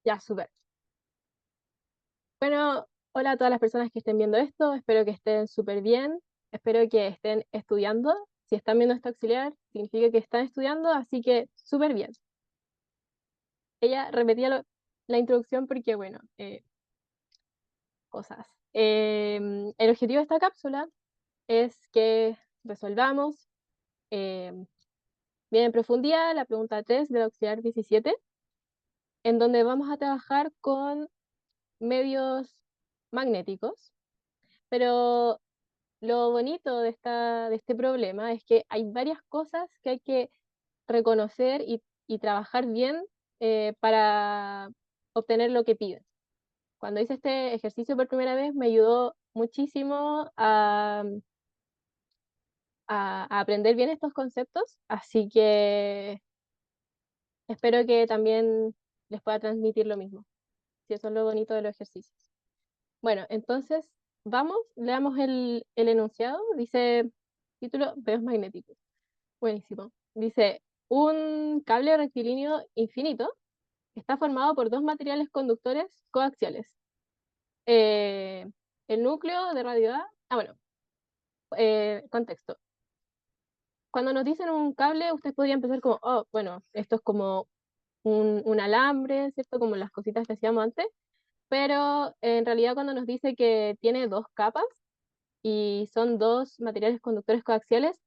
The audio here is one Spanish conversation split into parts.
Ya, súper. Bueno, hola a todas las personas que estén viendo esto, espero que estén súper bien, espero que estén estudiando. Si están viendo este auxiliar, significa que están estudiando, así que súper bien. Ella repetía la introducción porque, bueno, cosas. El objetivo de esta cápsula es que resolvamos bien en profundidad la pregunta 3 del auxiliar 17, en donde vamos a trabajar con medios magnéticos, pero lo bonito de este problema es que hay varias cosas que hay que reconocer y trabajar bien para obtener lo que piden. Cuando hice este ejercicio por primera vez me ayudó muchísimo a aprender bien estos conceptos, así que espero que también les pueda transmitir lo mismo, si eso es lo bonito de los ejercicios. Bueno, entonces vamos, leamos el enunciado, dice título, veos magnéticos. Buenísimo. Dice, un cable rectilíneo infinito está formado por dos materiales conductores coaxiales. Eh, el núcleo de radio A, bueno, contexto. Cuando nos dicen un cable, ustedes podrían pensar como, oh, bueno, esto es como un alambre, ¿cierto? Como las cositas que hacíamos antes, pero en realidad cuando nos dice que tiene dos capas y son dos materiales conductores coaxiales,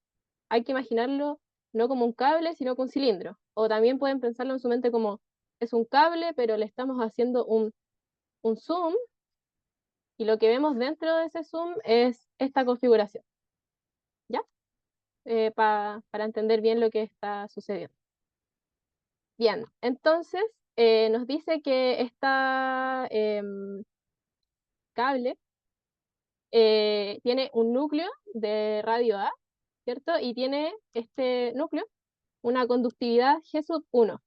hay que imaginarlo no como un cable, sino como un cilindro. O también pueden pensarlo en su mente como es un cable, pero le estamos haciendo un zoom y lo que vemos dentro de ese zoom es esta configuración, ¿ya? Para entender bien lo que está sucediendo. Bien, entonces nos dice que esta cable tiene un núcleo de radio A, ¿cierto? Y tiene este núcleo una conductividad G sub 1,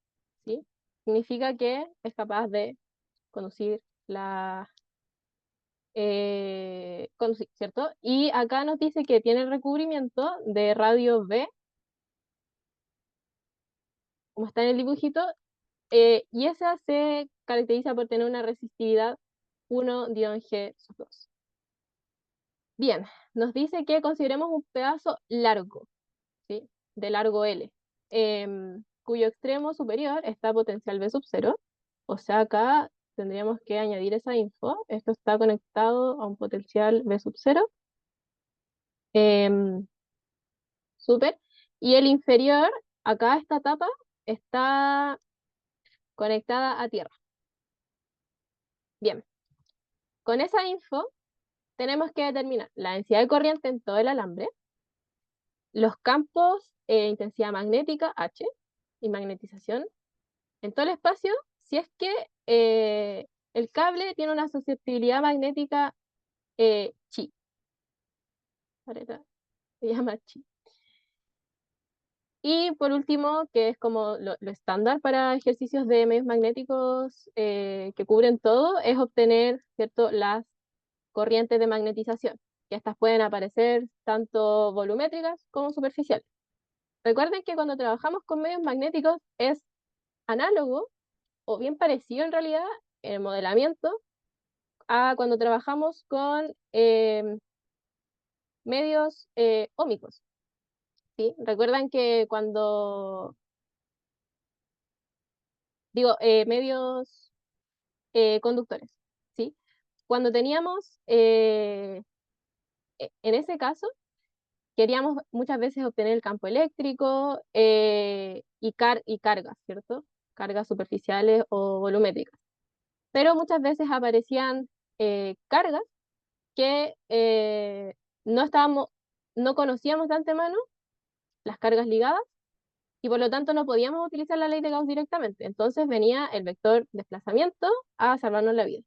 ¿sí? Significa que es capaz de conducir conducir, ¿cierto? Y acá nos dice que tiene el recubrimiento de radio B, como está en el dibujito, y esa se caracteriza por tener una resistividad 1-G sub 2. Bien, nos dice que consideremos un pedazo largo, ¿sí? De largo L, cuyo extremo superior está potencial B sub 0. O sea, acá tendríamos que añadir esa info. Esto está conectado a un potencial B sub 0. Súper. Y el inferior, acá esta tapa, está conectada a tierra. Bien. Con esa info tenemos que determinar la densidad de corriente en todo el alambre, los campos, intensidad magnética, H, y magnetización, en todo el espacio, si es que el cable tiene una susceptibilidad magnética chi, se llama chi. Y por último, que es como lo estándar para ejercicios de medios magnéticos que cubren todo, es obtener, ¿cierto?, las corrientes de magnetización, que estas pueden aparecer tanto volumétricas como superficiales. Recuerden que cuando trabajamos con medios magnéticos es análogo o bien parecido en realidad en el modelamiento a cuando trabajamos con medios ómicos, ¿sí? Recuerdan que cuando digo medios conductores, ¿sí? Cuando teníamos, en ese caso, queríamos muchas veces obtener el campo eléctrico y cargas, ¿cierto? Cargas superficiales o volumétricas. Pero muchas veces aparecían cargas que no estábamos, no conocíamos de antemano las cargas ligadas y por lo tanto no podíamos utilizar la ley de Gauss directamente. Entonces venía el vector desplazamiento a salvarnos la vida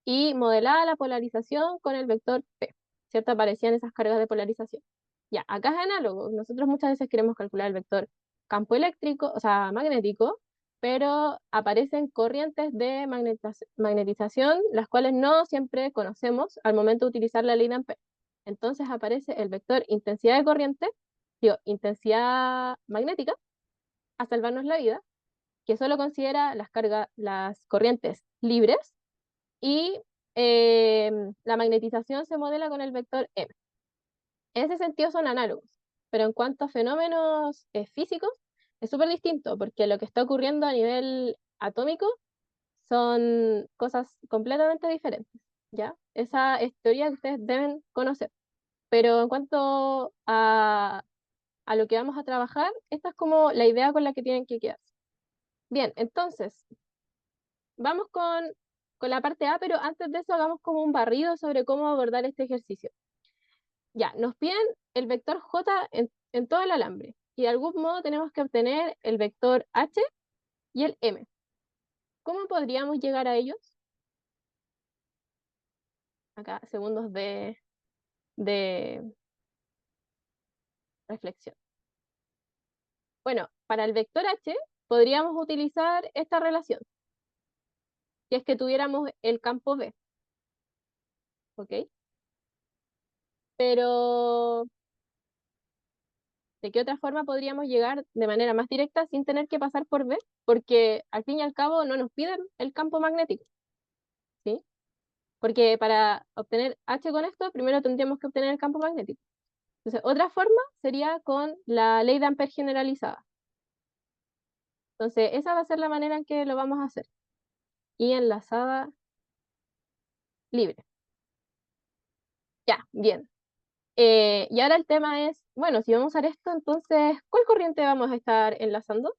y modelaba la polarización con el vector P, ¿cierto? Aparecían esas cargas de polarización. Ya, acá es análogo. Nosotros muchas veces queremos calcular el vector campo eléctrico, o sea, magnético, pero aparecen corrientes de magnetización, las cuales no siempre conocemos al momento de utilizar la ley de Ampère. Entonces aparece el vector intensidad de corriente, digo, intensidad magnética, a salvarnos la vida, que solo considera las corrientes libres, y la magnetización se modela con el vector M. En ese sentido son análogos, pero en cuanto a fenómenos físicos, es súper distinto, porque lo que está ocurriendo a nivel atómico son cosas completamente diferentes, ¿ya? Esa es teoría que ustedes deben conocer. Pero en cuanto a lo que vamos a trabajar, esta es como la idea con la que tienen que quedarse. Bien, entonces, vamos con la parte A, pero antes de eso hagamos como un barrido sobre cómo abordar este ejercicio. Ya, nos piden el vector J en todo el alambre, y de algún modo tenemos que obtener el vector H y el M. ¿Cómo podríamos llegar a ellos? Acá, segundos de reflexión. Bueno, para el vector H podríamos utilizar esta relación, si es que tuviéramos el campo B, ¿ok? Pero, ¿de qué otra forma podríamos llegar de manera más directa sin tener que pasar por B? Porque al fin y al cabo no nos piden el campo magnético, ¿sí? Porque para obtener H con esto, primero tendríamos que obtener el campo magnético. Entonces, otra forma sería con la ley de Ampère generalizada. Entonces, esa va a ser la manera en que lo vamos a hacer. Y enlazada libre. Ya, bien. Y ahora el tema es, bueno, si vamos a usar esto, entonces, ¿cuál corriente vamos a estar enlazando?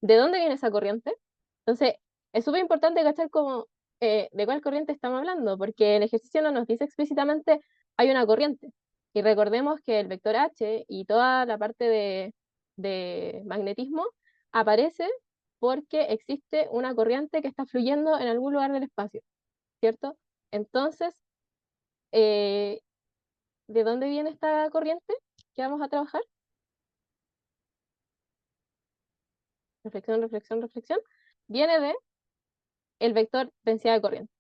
¿De dónde viene esa corriente? Entonces, es súper importante cachar como de cuál corriente estamos hablando, porque el ejercicio no nos dice explícitamente hay una corriente. Y recordemos que el vector H y toda la parte de magnetismo aparece porque existe una corriente que está fluyendo en algún lugar del espacio, ¿cierto? Entonces, eh, ¿de dónde viene esta corriente que vamos a trabajar? Reflexión, reflexión, reflexión. Viene de el vector densidad de corriente.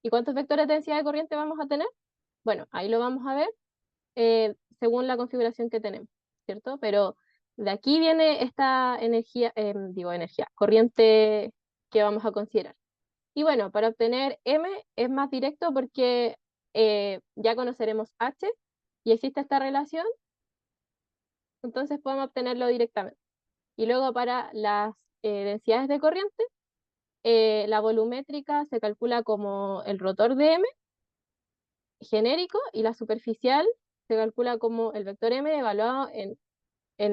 ¿Y cuántos vectores de densidad de corriente vamos a tener? Bueno, ahí lo vamos a ver según la configuración que tenemos, ¿cierto? Pero de aquí viene esta energía, corriente que vamos a considerar. Y bueno, para obtener M es más directo porque ya conoceremos H y existe esta relación, entonces podemos obtenerlo directamente. Y luego para las densidades de corriente, la volumétrica se calcula como el rotor de M genérico, y la superficial se calcula como el vector M evaluado en,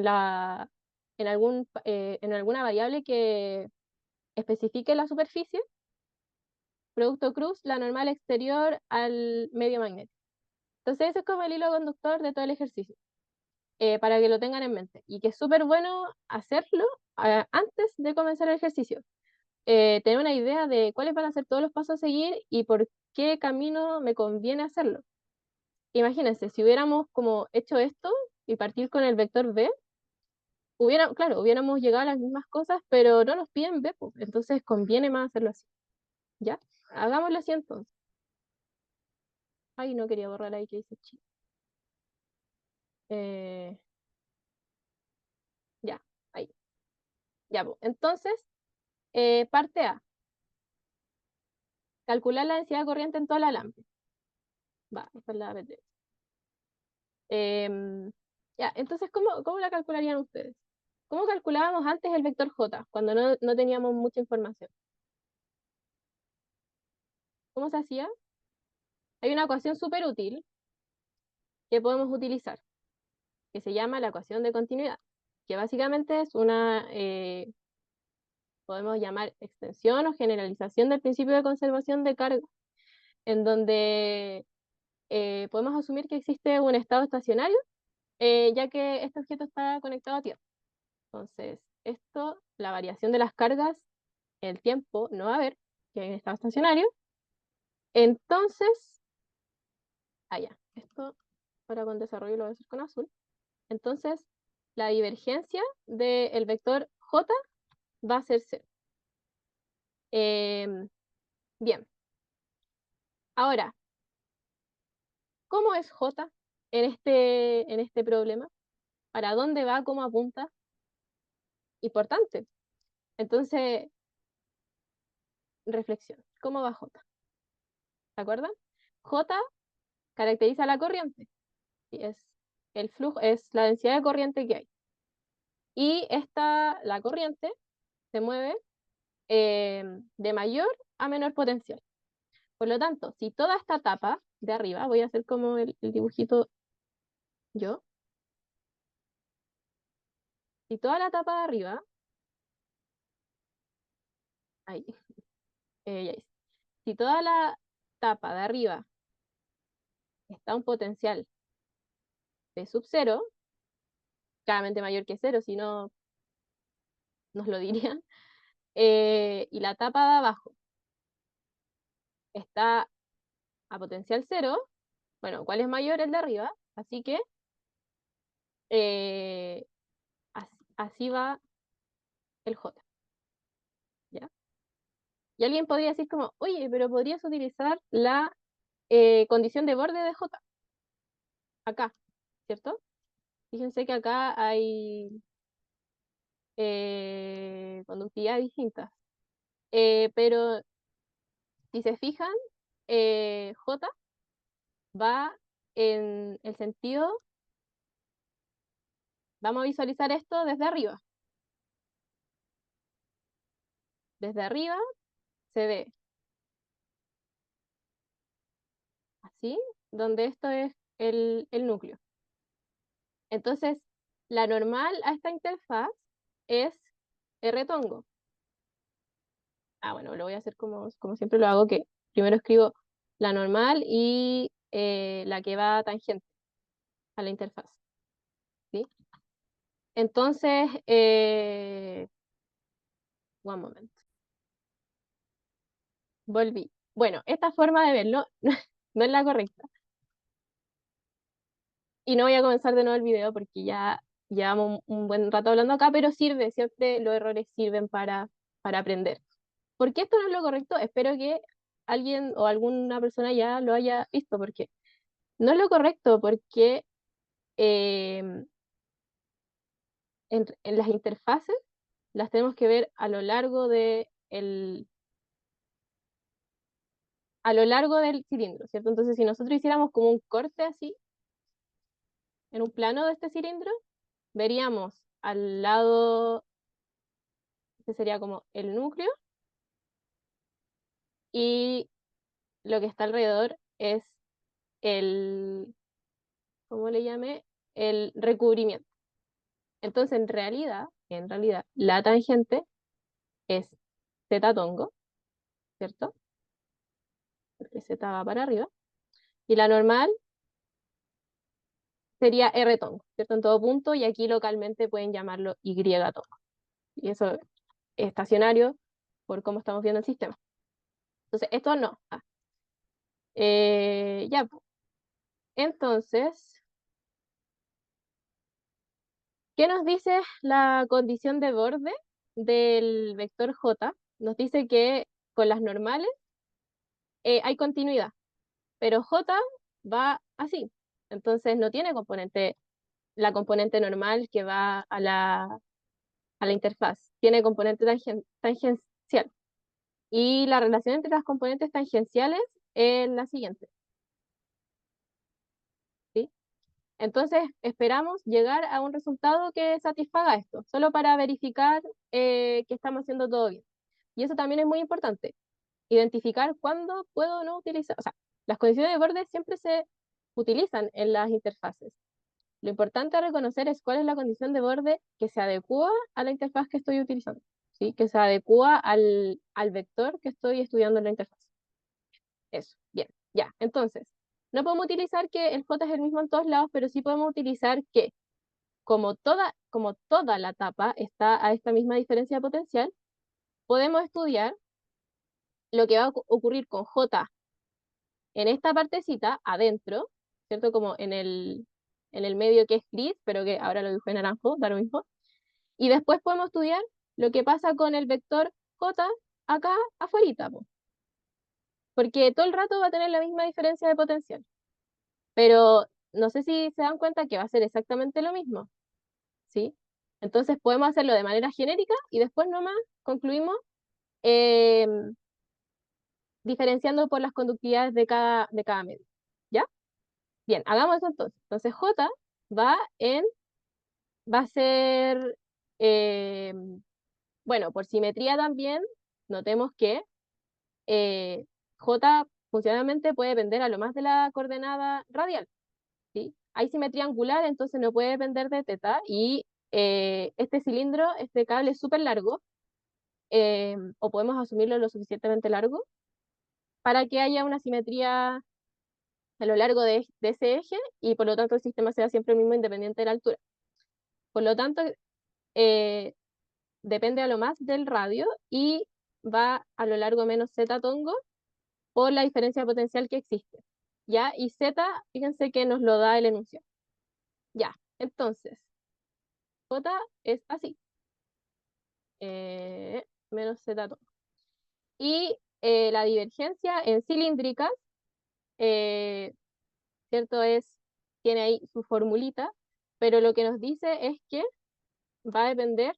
la, en alguna variable que especifique la superficie, producto cruz, la normal exterior al medio magnético. Entonces ese es como el hilo conductor de todo el ejercicio, para que lo tengan en mente. Y que es súper bueno hacerlo antes de comenzar el ejercicio. Tener una idea de cuáles van a ser todos los pasos a seguir y por qué camino me conviene hacerlo. Imagínense, si hubiéramos como hecho esto y partir con el vector B, claro, hubiéramos llegado a las mismas cosas, pero no nos piden B, pues, entonces conviene más hacerlo así. ¿Ya? Hagámoslo así entonces. Ay, no quería borrar ahí que dice chi. Eh, ya, ahí. Ya, pues. Entonces, parte A. Calcular la densidad de corriente en toda la lámpara. Va, esta es la PT. Ya, entonces, ¿cómo la calcularían ustedes? ¿Cómo calculábamos antes el vector J, cuando no teníamos mucha información? ¿Cómo se hacía? Hay una ecuación súper útil que podemos utilizar, que se llama la ecuación de continuidad, que básicamente es una, podemos llamar extensión o generalización del principio de conservación de carga, en donde podemos asumir que existe un estado estacionario, ya que este objeto está conectado a Tierra. Entonces, la variación de las cargas en el tiempo no va a haber, que hay un estado estacionario. Entonces, esto para con desarrollo lo voy a hacer con azul. Entonces, la divergencia del vector J va a ser 0. Bien, ahora, ¿cómo es J en este problema? ¿Para dónde va? ¿Cómo apunta? Importante. Entonces, reflexión. ¿Cómo va J? ¿Se acuerdan? J caracteriza la corriente. Y es el flujo, es la densidad de corriente que hay. Y la corriente se mueve de mayor a menor potencial. Por lo tanto, si toda esta tapa de arriba, voy a hacer como el dibujito yo, si toda la tapa de arriba, ahí, ya hice. Si toda la tapa de arriba está a un potencial de sub cero, claramente mayor que cero, si no nos lo dirían, y la tapa de abajo está a potencial cero, bueno, ¿cuál es mayor? El de arriba, así que eh, así va el J, ¿ya? Y alguien podría decir como, oye, pero podrías utilizar la condición de borde de J, acá, ¿cierto? Fíjense que acá hay conductividades distintas. Pero si se fijan, J va en el sentido, vamos a visualizar esto desde arriba. Desde arriba se ve así, donde esto es el núcleo. Entonces, la normal a esta interfaz es R tongo. Bueno, lo voy a hacer como siempre lo hago, que primero escribo la normal y la que va tangente a la interfaz. ¿Sí? Entonces, one moment. Volví. Bueno, esta forma de verlo no es la correcta. Y no voy a comenzar de nuevo el video porque ya llevamos un buen rato hablando acá, pero sirve, siempre los errores sirven para aprender. ¿Por qué esto no es lo correcto? Espero que alguien o alguna persona ya lo haya visto, porque no es lo correcto, porque em, en las interfaces las tenemos que ver a lo largo del cilindro, ¿cierto? Entonces, si nosotros hiciéramos como un corte así, en un plano de este cilindro, veríamos al lado, este sería como el núcleo, y lo que está alrededor es el, ¿cómo le llamé? El recubrimiento. Entonces, en realidad, la tangente es zeta tongo, ¿cierto? Porque z va para arriba. Y la normal sería R tongo, ¿cierto? En todo punto, y aquí localmente pueden llamarlo Y tongo. Y eso es estacionario por cómo estamos viendo el sistema. Entonces, esto no. Ya, pues. Entonces, ¿qué nos dice la condición de borde del vector J? Nos dice que con las normales hay continuidad, pero J va así. Entonces no tiene la componente normal que va a la interfaz. Tiene componente tangencial. Y la relación entre las componentes tangenciales es la siguiente. ¿Sí? Entonces, esperamos llegar a un resultado que satisfaga esto, solo para verificar que estamos haciendo todo bien. Y eso también es muy importante, identificar cuándo puedo o no utilizar. O sea, las condiciones de borde siempre se utilizan en las interfaces. Lo importante a reconocer es cuál es la condición de borde que se adecua a la interfaz que estoy utilizando, ¿sí? Que se adecua al vector que estoy estudiando en la interfaz. Eso, bien, ya. Entonces, no podemos utilizar que el J es el mismo en todos lados, pero sí podemos utilizar que como toda la tapa está a esta misma diferencia de potencial, podemos estudiar lo que va a ocurrir con J en esta partecita, adentro, ¿cierto? Como en el medio que es gris, pero que ahora lo dibujé en naranjo, da lo mismo. Y después podemos estudiar lo que pasa con el vector J acá afuera, porque todo el rato va a tener la misma diferencia de potencial. Pero no sé si se dan cuenta que va a ser exactamente lo mismo, ¿sí? Entonces podemos hacerlo de manera genérica y después nomás concluimos eh, diferenciando por las conductividades de cada medio. ¿Ya? Bien, hagamos eso entonces. Entonces J va en, va a ser, eh, bueno, por simetría también, notemos que J funcionalmente puede depender a lo más de la coordenada radial, ¿sí? Hay simetría angular, entonces no puede depender de teta, y este cilindro, este cable es súper largo, o podemos asumirlo lo suficientemente largo, para que haya una simetría a lo largo de ese eje, y por lo tanto el sistema sea siempre el mismo independiente de la altura. Por lo tanto, eh, depende a lo más del radio y va a lo largo menos z tongo por la diferencia potencial que existe. ¿Ya? Y z, fíjense que nos lo da el enunciado. Ya, entonces, J es así, menos z tongo. Y la divergencia en cilíndricas, eh, ¿cierto? Tiene ahí su formulita, pero lo que nos dice es que va a depender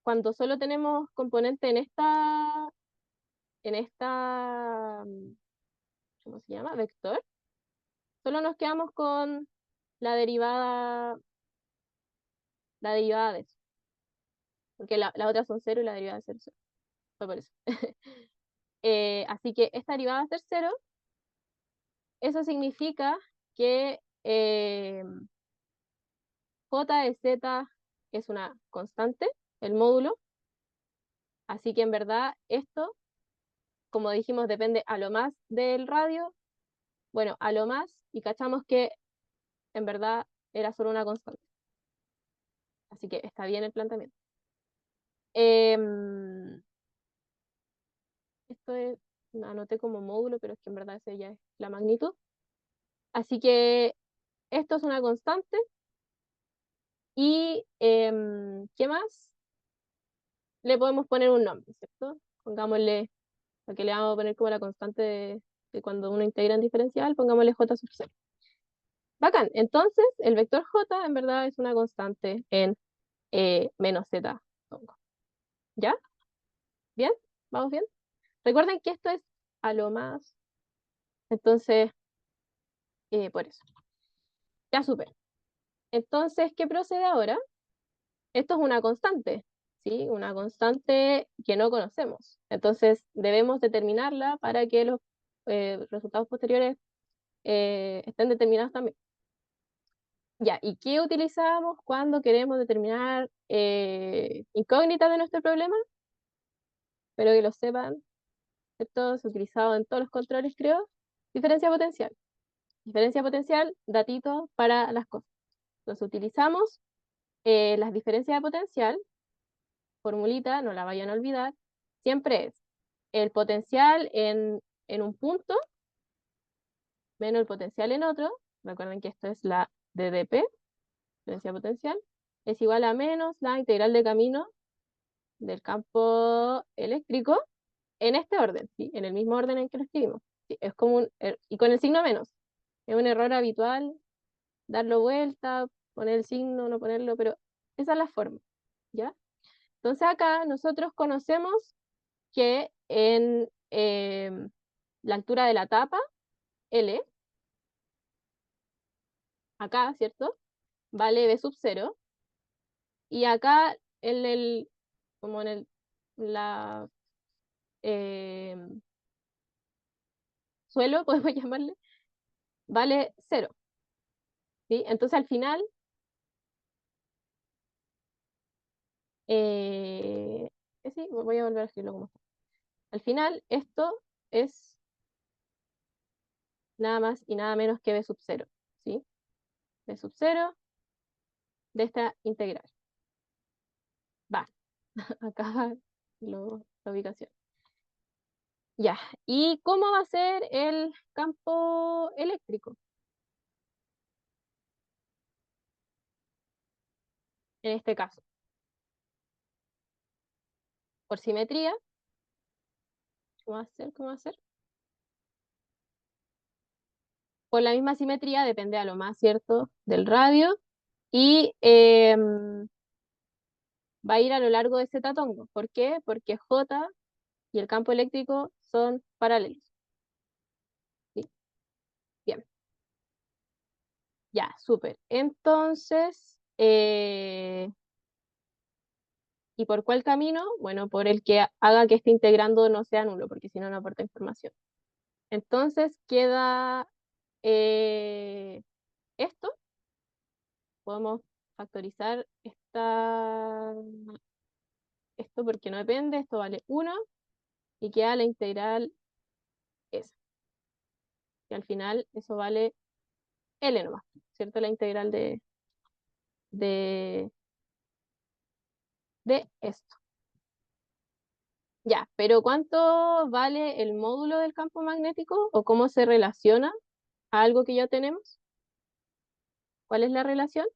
cuando solo tenemos componente en esta, ¿cómo se llama? Vector. Solo nos quedamos con la derivada de eso. Porque las otras son cero y la derivada de cero, cero. Fue por eso. Así que esta derivada va a ser cero. Eso significa que j de z es una constante, el módulo. Así que en verdad esto, como dijimos, depende a lo más del radio. Bueno, a lo más, y cachamos que en verdad era solo una constante. Así que está bien el planteamiento. Esto es, anoté como módulo, pero es que en verdad ese ya es la magnitud. Así que esto es una constante. Y, ¿qué más? Le podemos poner un nombre, ¿cierto? Pongámosle, a que le vamos a poner como la constante de cuando uno integra en diferencial, pongámosle j sub 0. Bacán. Entonces, el vector j en verdad es una constante en menos z. ¿Ya? ¿Bien? ¿Vamos bien? Recuerden que esto es a lo más. Entonces, por eso. Ya supe. Entonces, ¿qué procede ahora? Esto es una constante, ¿sí? Una constante que no conocemos. Entonces, debemos determinarla para que los resultados posteriores estén determinados también. Ya, ¿y qué utilizamos cuando queremos determinar incógnitas de nuestro problema? Espero que lo sepan, ¿cierto? Es utilizado en todos los controles, creo. Diferencia potencial. Diferencia potencial, datito para las cosas. Entonces, utilizamos las diferencias de potencial, formulita, no la vayan a olvidar, siempre es el potencial en un punto menos el potencial en otro. Recuerden que esto es la DDP, diferencia potencial, es igual a menos la integral de camino del campo eléctrico en este orden, ¿sí? En el mismo orden en que lo escribimos. Sí, es como y con el signo menos. Es un error habitual darlo vuelta, poner el signo, no ponerlo, pero esa es la forma, ¿ya? Entonces acá nosotros conocemos que en la altura de la tapa, L, acá, ¿cierto? Vale B sub 0. Y acá, como en la eh, suelo, podemos llamarle, vale 0. ¿Sí? Entonces al final, eh, sí, voy a volver a escribirlo como está. Al final, esto es nada más y nada menos que B sub 0. ¿Sí? B sub 0 de esta integral. Va, acá la ubicación. Ya, ¿y cómo va a ser el campo eléctrico? En este caso, por simetría, ¿cómo va a ser? ¿Cómo va a ser? Por la misma simetría, depende a lo más cierto del radio. Y va a ir a lo largo de Z tongo. ¿Por qué? Porque J y el campo eléctrico son paralelos. ¿Sí? Bien, ya, súper. Entonces, ¿y por cuál camino? Bueno, por el que haga que este integrando no sea nulo, porque si no, no aporta información. Entonces queda esto. Podemos factorizar esto porque no depende. Esto vale 1 y queda la integral esa. Y al final eso vale L nomás, ¿cierto? La integral de, de esto. Ya, pero ¿cuánto vale el módulo del campo magnético o cómo se relaciona a algo que ya tenemos? ¿Cuál es la relación?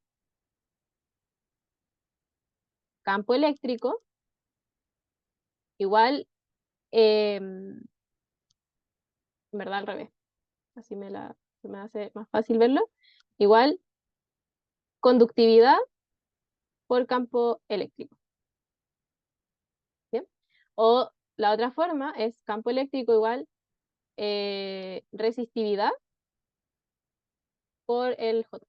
Campo eléctrico igual, en verdad al revés, así se me hace más fácil verlo. Igual conductividad por campo eléctrico. ¿Bien? O la otra forma es campo eléctrico igual resistividad por el J.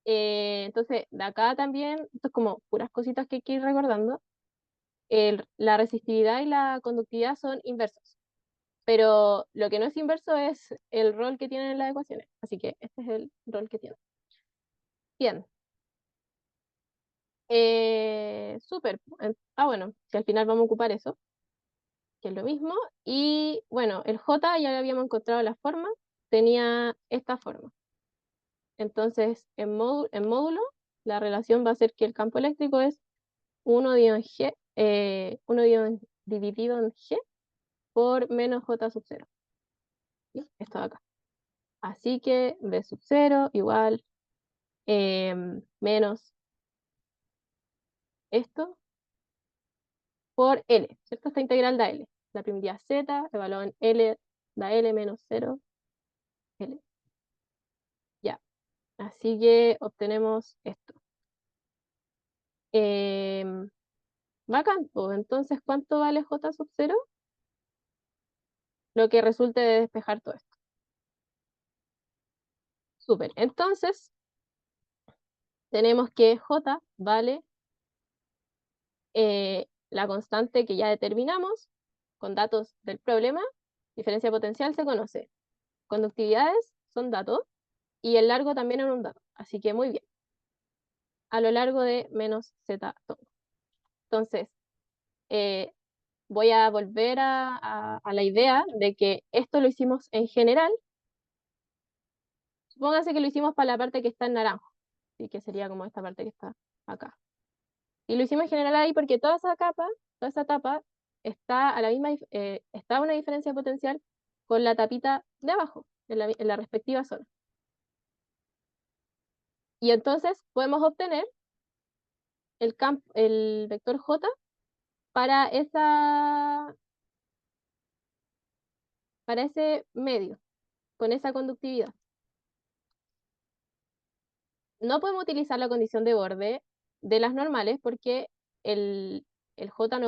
Entonces, de acá también, esto es como puras cositas que hay que ir recordando. La resistividad y la conductividad son inversos, pero lo que no es inverso es el rol que tienen en las ecuaciones. Así que este es el rol que tiene. Bien. Súper. Bueno, si al final vamos a ocupar eso, que es lo mismo. Y bueno, el J ya le habíamos encontrado la forma, tenía esta forma. Entonces, en módulo, la relación va a ser que el campo eléctrico es 1 G, 1 dividido en G por menos J sub 0. ¿Sí? Esto de acá. Así que B sub 0 igual menos esto por L, ¿cierto? Esta integral da L. La primitiva Z, evaluado en L, da L menos 0, L. Ya. Así que obtenemos esto. Eh, Bacán, pues, entonces, ¿cuánto vale J sub 0? Lo que resulte de despejar todo esto. Súper. Entonces, tenemos que J vale la constante que ya determinamos con datos del problema. Diferencia potencial se conoce. Conductividades son datos y el largo también es un dato. Así que muy bien. A lo largo de menos z todo. Entonces, eh, voy a volver a la idea de que esto lo hicimos en general. Supóngase que lo hicimos para la parte que está en naranjo, ¿sí? Que sería como esta parte que está acá. Y lo hicimos en general ahí porque toda esa capa, toda esa tapa, está a la misma, está a una diferencia potencial con la tapita de abajo, en la respectiva zona. Y entonces podemos obtener el vector J para para ese medio, con esa conductividad. No podemos utilizar la condición de borde de las normales porque el, el J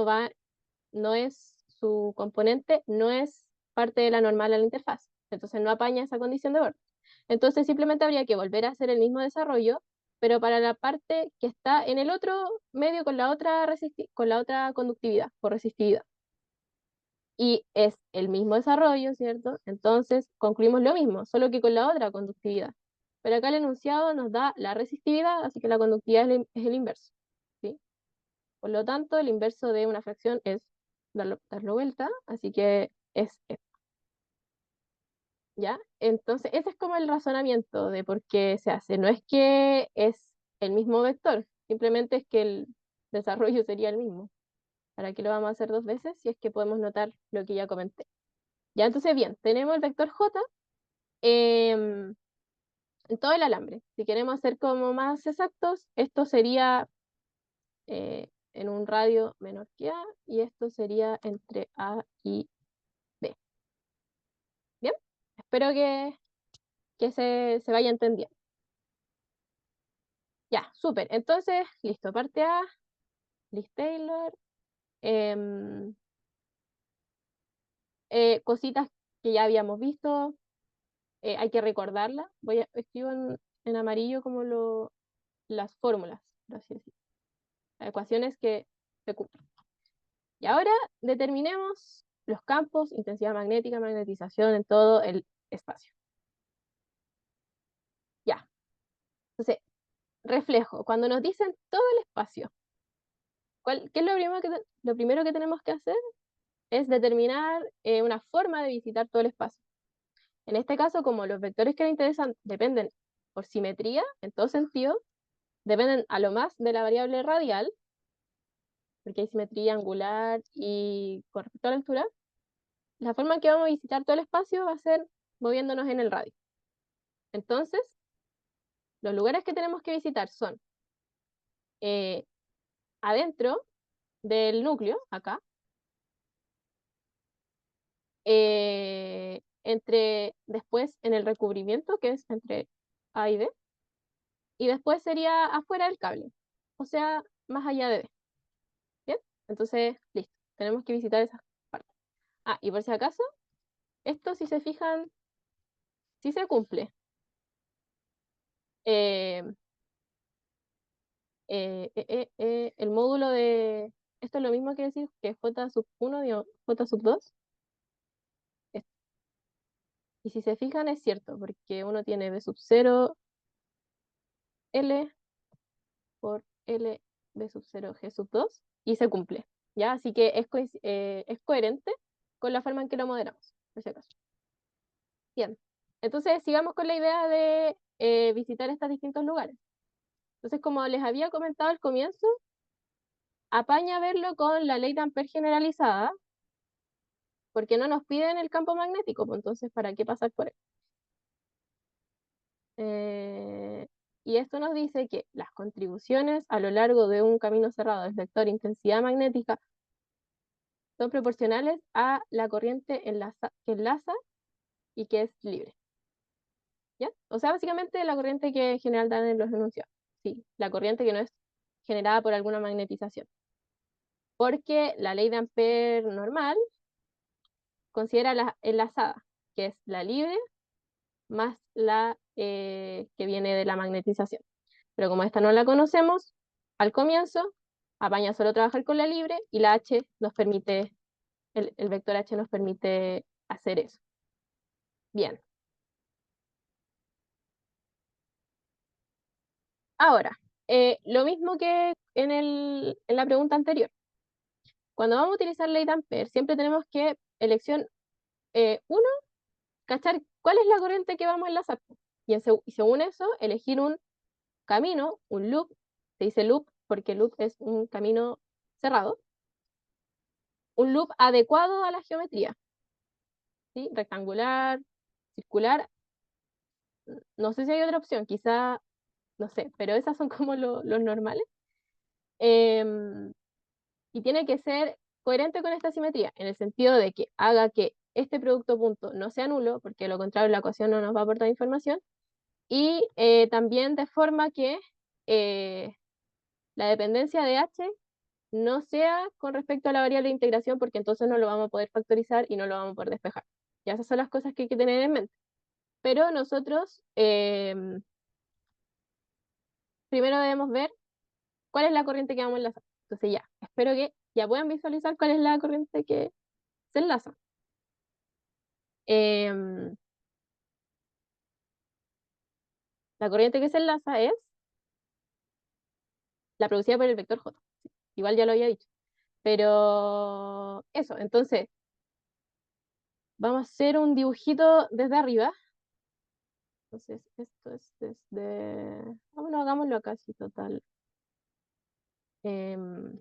no es su componente, no es parte de la normal a la interfaz. Entonces no apaña esa condición de borde. Entonces simplemente habría que volver a hacer el mismo desarrollo, pero para la parte que está en el otro medio con la otra conductividad, por resistividad. Y es el mismo desarrollo, ¿cierto? Entonces concluimos lo mismo, solo que con la otra conductividad. Pero acá el enunciado nos da la resistividad, así que la conductividad es el inverso, ¿sí? Por lo tanto, el inverso de una fracción es darlo vuelta, así que es esto, ¿ya? Entonces, ese es como el razonamiento de por qué se hace. No es que es el mismo vector, simplemente es que el desarrollo sería el mismo. ¿Para qué lo vamos a hacer dos veces? Si es que podemos notar lo que ya comenté. Ya, entonces, bien, tenemos el vector J em, en todo el alambre. Si queremos ser como más exactos, esto sería en un radio menor que A y esto sería entre A y B. Bien, espero que se vaya entendiendo. Ya, súper. Entonces, listo, parte A, Liz Taylor. em, cositas que ya habíamos visto, hay que recordarlas. Escribo en amarillo como las fórmulas, por así decirlo, las ecuaciones que se cumplen. Y ahora determinemos los campos, intensidad magnética, magnetización en todo el espacio. Ya. Entonces, reflejo. Cuando nos dicen todo el espacio, ¿qué es lo primero que tenemos que hacer? Es determinar una forma de visitar todo el espacio. En este caso, como los vectores que nos interesan dependen por simetría, en todo sentido, dependen a lo más de la variable radial, porque hay simetría angular y con respecto a la altura, la forma en que vamos a visitar todo el espacio va a ser moviéndonos en el radio. Entonces, los lugares que tenemos que visitar son eh, adentro del núcleo, acá, después en el recubrimiento, que es entre A y B, y después sería afuera del cable, o sea, más allá de D. ¿Bien? Entonces, listo, tenemos que visitar esas partes. Ah, y por si acaso, esto, si se fijan, sí se cumple. Eh, el módulo de... Esto es lo mismo que decir que J sub 1 digo, J sub 2. Y si se fijan, es cierto, porque uno tiene B sub 0, L por L, B sub 0, G sub 2, y se cumple. ¿Ya? Así que es coherente con la forma en que lo moderamos, por si acaso. Bien. Entonces, sigamos con la idea de visitar estos distintos lugares. Entonces, como les había comentado al comienzo, apaña verlo con la ley de Ampère generalizada, porque no nos piden el campo magnético, pues entonces, ¿para qué pasar por él? Y esto nos dice que las contribuciones a lo largo de un camino cerrado del vector intensidad magnética son proporcionales a la corriente que enlaza y que es libre. ¿Ya? O sea, básicamente la corriente que en general dan en los enunciados. Sí, la corriente que no es generada por alguna magnetización. Porque la ley de Ampère normal considera la enlazada, que es la libre más la que viene de la magnetización. Pero como esta no la conocemos, al comienzo, apaña solo trabajar con la libre y la H nos permite, el vector H nos permite hacer eso. Bien. Ahora, lo mismo que en la pregunta anterior. Cuando vamos a utilizar ley de Ampère, siempre tenemos que, elección 1, cachar cuál es la corriente que vamos a enlazar. Y según eso, elegir un camino, un loop, se dice loop porque loop es un camino cerrado, un loop adecuado a la geometría, ¿sí? Rectangular, circular, no sé si hay otra opción, quizá, no sé, pero esas son como los normales. Em, y tiene que ser coherente con esta simetría, en el sentido de que haga que este producto punto no sea nulo, porque de lo contrario la ecuación no nos va a aportar información, y también de forma que eh, la dependencia de h no sea con respecto a la variable de integración, porque entonces no lo vamos a poder factorizar y no lo vamos a poder despejar. Ya esas son las cosas que hay que tener en mente. Pero nosotros primero debemos ver cuál es la corriente que vamos a enlazar. Entonces ya, espero que ya puedan visualizar cuál es la corriente que se enlaza. Em, la corriente que se enlaza es la producida por el vector J. Igual ya lo había dicho. Pero eso, entonces vamos a hacer un dibujito desde arriba. Entonces, esto es desde... Vámonos, hagámoslo acá, sí, total. Em,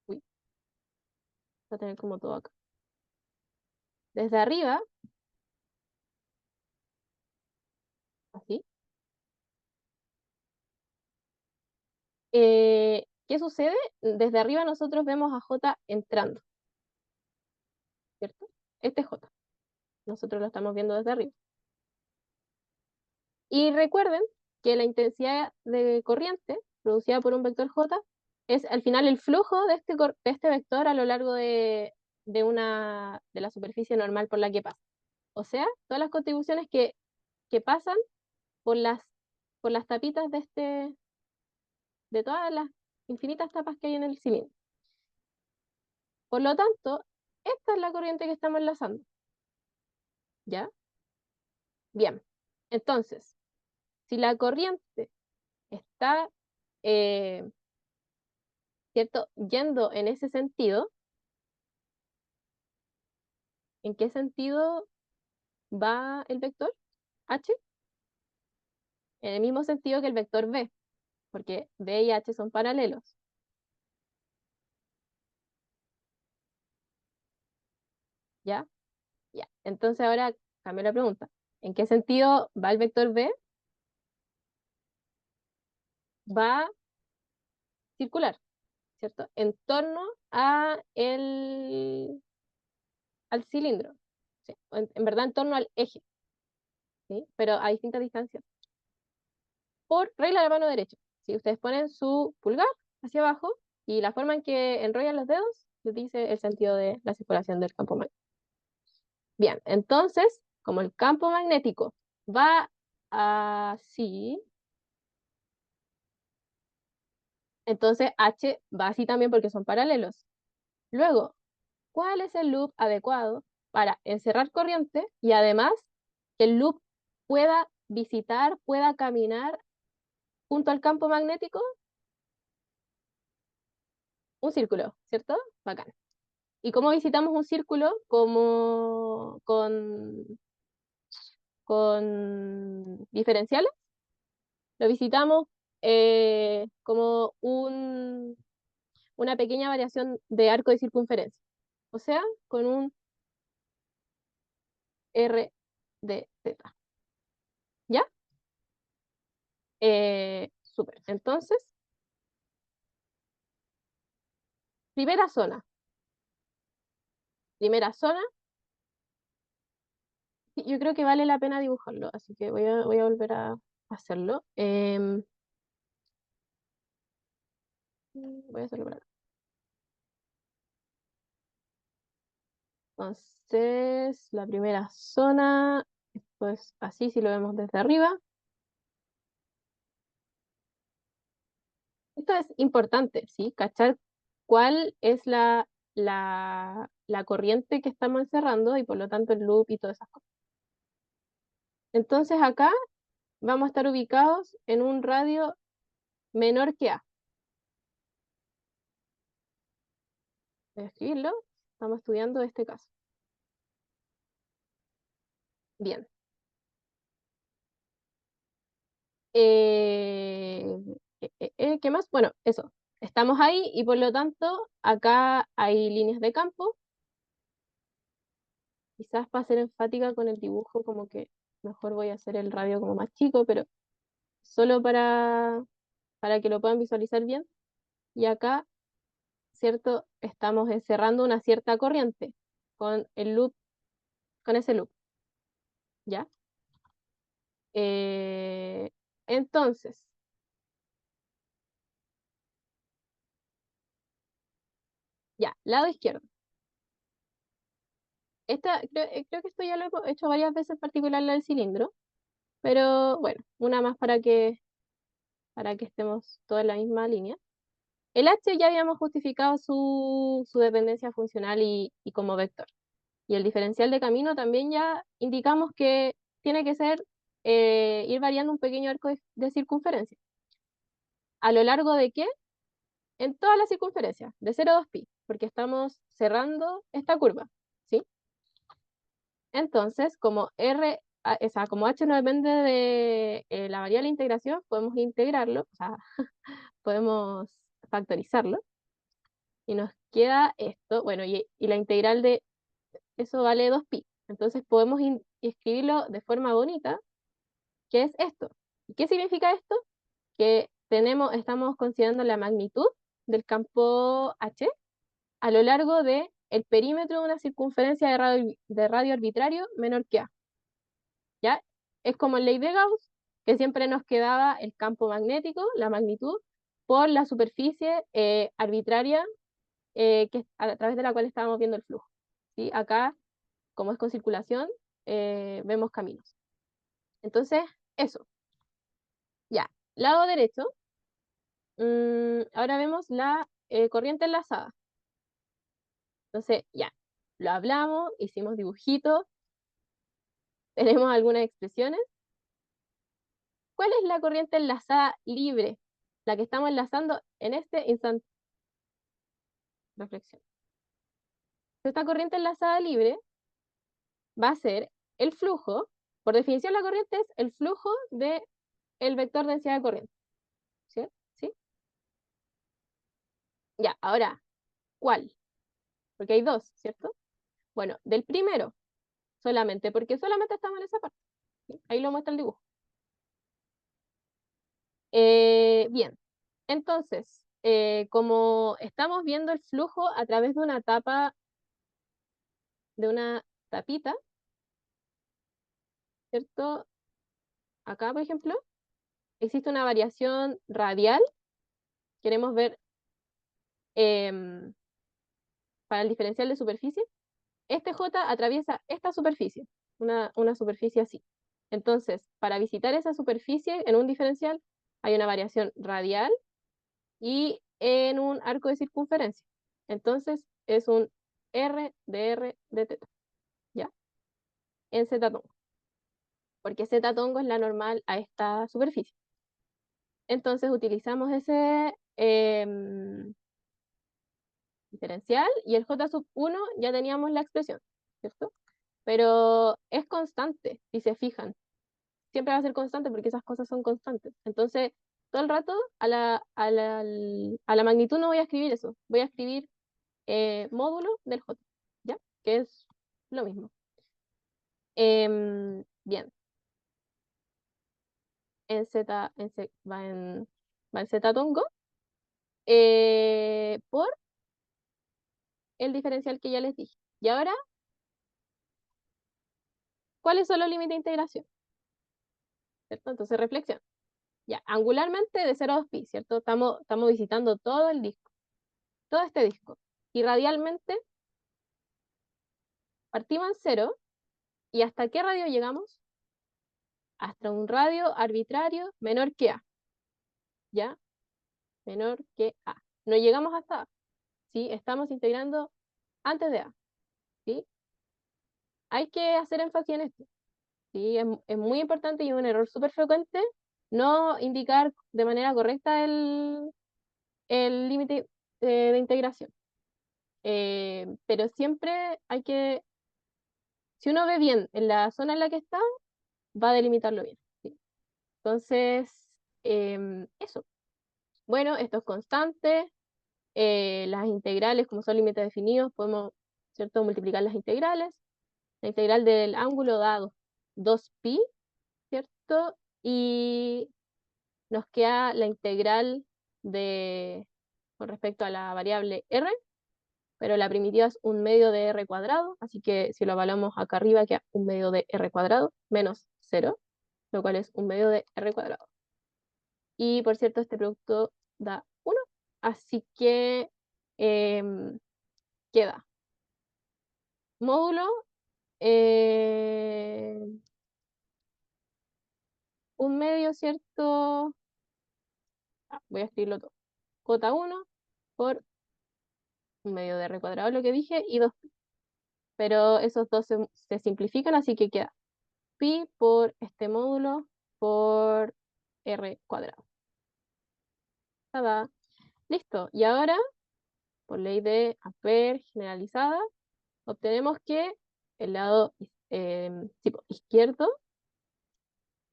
uy, va a tener como todo acá. Desde arriba, así. ¿Qué sucede? Desde arriba nosotros vemos a J entrando, ¿cierto? Este es J. Nosotros lo estamos viendo desde arriba. Y recuerden que la intensidad de corriente producida por un vector J es al final el flujo de este vector a lo largo de la superficie normal por la que pasa. O sea, todas las contribuciones que pasan por las tapitas de todas las infinitas tapas que hay en el cilindro. Por lo tanto, esta es la corriente que estamos enlazando. ¿Ya? Bien. Entonces, si la corriente está, ¿cierto?, yendo en ese sentido, ¿en qué sentido va el vector H? En el mismo sentido que el vector B, porque B y H son paralelos. ¿Ya? Ya. Entonces ahora cambio la pregunta. ¿En qué sentido va el vector B? Va circular, ¿cierto? En torno al cilindro. Sí, en verdad en torno al eje, ¿sí? Pero a distintas distancias. Por regla de la mano derecha. Si ustedes ponen su pulgar hacia abajo y la forma en que enrollan los dedos, les dice el sentido de la circulación del campo magnético. Bien, entonces, como el campo magnético va así, entonces H va así también porque son paralelos. Luego, ¿cuál es el loop adecuado para encerrar corriente y además que el loop pueda visitar, pueda caminar junto al campo magnético? Un círculo, ¿cierto? Bacán. ¿Y cómo visitamos un círculo? Como con diferenciales. Lo visitamos como una pequeña variación de arco de circunferencia. O sea, con un R de Z. ¿Ya? Súper. Entonces, primera zona. Primera zona. Sí, yo creo que vale la pena dibujarlo, así que voy a volver a hacerlo. Voy a hacerlo por acá. Entonces, la primera zona, pues así si lo vemos desde arriba. Esto es importante, ¿sí? Cachar cuál es la corriente que estamos encerrando y por lo tanto el loop y todas esas cosas. Entonces acá vamos a estar ubicados en un radio menor que A. Voy a escribirlo. Estamos estudiando este caso. Bien. ¿Qué más? Bueno, eso. Estamos ahí y por lo tanto acá hay líneas de campo. Quizás para ser enfática con el dibujo, como que mejor voy a hacer el radio como más chico, pero solo para que lo puedan visualizar bien. Y acá, ¿cierto? Estamos encerrando una cierta corriente con el loop, con ese loop, ¿ya? Eh, entonces, ya, lado izquierdo. Creo que esto ya lo he hecho varias veces, en particular la del cilindro, pero bueno, una más para que estemos todos en la misma línea. El H ya habíamos justificado su dependencia funcional y como vector. Y el diferencial de camino también ya indicamos que tiene que ser ir variando un pequeño arco de circunferencia. ¿A lo largo de qué? En toda la circunferencia, de 0 a 2pi, porque estamos cerrando esta curva, ¿sí? Entonces, como como h no depende de la variable de integración, podemos integrarlo, o sea, podemos factorizarlo, y nos queda esto, bueno, y la integral de eso vale 2pi. Entonces podemos escribirlo de forma bonita, que es esto. ¿Y qué significa esto? Que estamos considerando la magnitud del campo H a lo largo de el perímetro de una circunferencia de radio arbitrario menor que A. ¿Ya? Es como en ley de Gauss, que siempre nos quedaba el campo magnético, la magnitud, por la superficie arbitraria a través de la cual estábamos viendo el flujo. ¿Sí? Acá, como es con circulación, vemos caminos. Entonces, eso. Ya, lado derecho. Ahora vemos la corriente enlazada. Entonces, ya, lo hablamos, hicimos dibujitos, tenemos algunas expresiones. ¿Cuál es la corriente enlazada libre? La que estamos enlazando en este instante. Reflexión. Esta corriente enlazada libre va a ser el flujo. Por definición, la corriente es el flujo del vector densidad de corriente. ¿Sí? ¿Sí? Ya, ahora, ¿cuál? Porque hay dos, ¿cierto? Bueno, del primero, solamente, porque solamente estamos en esa parte. ¿Sí? Ahí lo muestra el dibujo. Bien, entonces, como estamos viendo el flujo a través de una tapa, de una tapita, ¿cierto? Acá, por ejemplo, existe una variación radial. Queremos ver em, para el diferencial de superficie. Este J atraviesa esta superficie, una superficie así. Entonces, para visitar esa superficie en un diferencial hay una variación radial y en un arco de circunferencia. Entonces, es un R de teta, ¿ya? En Z tongo, porque Z tongo es la normal a esta superficie. Entonces, utilizamos ese diferencial y el J sub 1 ya teníamos la expresión, ¿cierto? Pero es constante, si se fijan. Siempre va a ser constante porque esas cosas son constantes. Entonces, todo el rato a la magnitud no voy a escribir eso. Voy a escribir módulo del J, ¿ya? Que es lo mismo. Bien, en Z, va en Z tongo por el diferencial que ya les dije. Y ahora, ¿cuáles son los límites de integración? ¿Cierto? Entonces, reflexión. Ya, angularmente de 0 a 2pi, ¿cierto? Estamos visitando todo el disco, todo este disco. Y radialmente partimos en 0. ¿Y hasta qué radio llegamos? Hasta un radio arbitrario menor que A, ¿ya? Menor que A. No llegamos hasta A, ¿sí? Estamos integrando antes de A, ¿sí? Hay que hacer énfasis en esto, ¿sí? Es muy importante y es un error súper frecuente no indicar de manera correcta el límite de integración. Pero siempre hay que, si uno ve bien en la zona en la que está, va a delimitarlo bien, ¿sí? Entonces, eso. Bueno, esto es constante. Las integrales, como son límites definidos, podemos, ¿cierto?, multiplicar las integrales. La integral del ángulo da 2pi, ¿cierto? Y nos queda la integral con respecto a la variable r, pero la primitiva es 1/2 de r cuadrado, así que si lo evaluamos acá arriba queda 1/2 de r cuadrado menos 0, lo cual es 1/2 de r cuadrado. Y por cierto, este producto da 1, así que queda módulo 1/2, ¿cierto? Voy a escribirlo todo. J1 por 1/2 de r cuadrado, lo que dije, y 2pi. Pero esos dos se simplifican, así que queda pi por este módulo por r cuadrado. Tada. Listo. Y ahora, por ley de Ampère generalizada, obtenemos que el lado izquierdo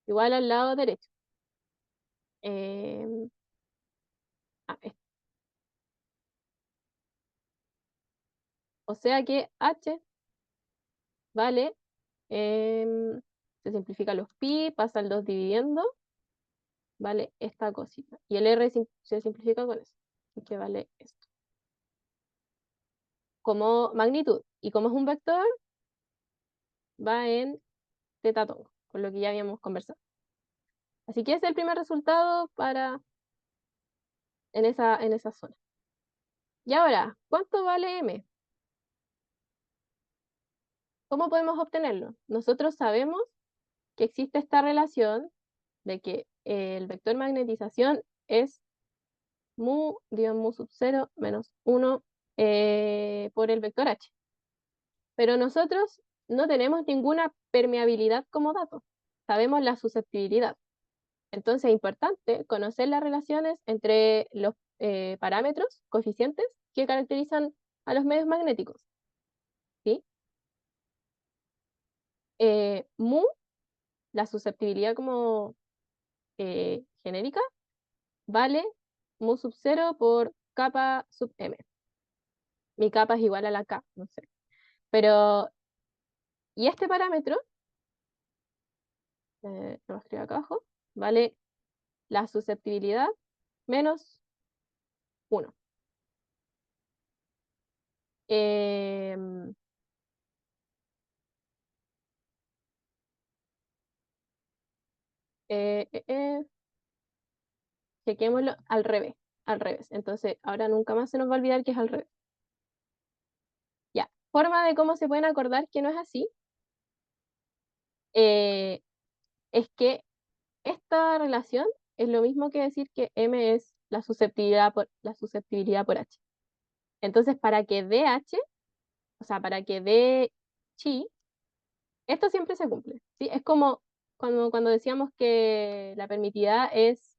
igual al lado derecho. Em, es- o sea que h vale, se simplifica los pi, pasa el 2 dividiendo, vale esta cosita. Y el r se simplifica con eso. Así que vale esto. Como magnitud. Y como es un vector, va en teta tongo, con lo que ya habíamos conversado. Así que ese es el primer resultado en esa zona. Y ahora, ¿cuánto vale m? ¿Cómo podemos obtenerlo? Nosotros sabemos que existe esta relación de que el vector magnetización es mu, digo, mu sub 0 menos 1 por el vector h. Pero nosotros no tenemos ninguna permeabilidad como dato. Sabemos la susceptibilidad. Entonces es importante conocer las relaciones entre los parámetros, coeficientes, que caracterizan a los medios magnéticos. ¿Sí? Mu, la susceptibilidad como genérica, vale mu sub 0 por kappa sub m. Mi kappa es igual a la k, no sé. Pero, y este parámetro, lo escribo acá abajo, vale la susceptibilidad menos 1. Em, eh, eh, eh, chequémoslo al revés, al revés. Entonces, ahora nunca más se nos va a olvidar que es al revés. Ya, forma de cómo se pueden acordar que no es así, eh, es que esta relación es lo mismo que decir que M es la susceptibilidad por H. Entonces, para que dé H, o sea, para que dé chi, esto siempre se cumple, ¿sí? Es como cuando decíamos que la permitividad es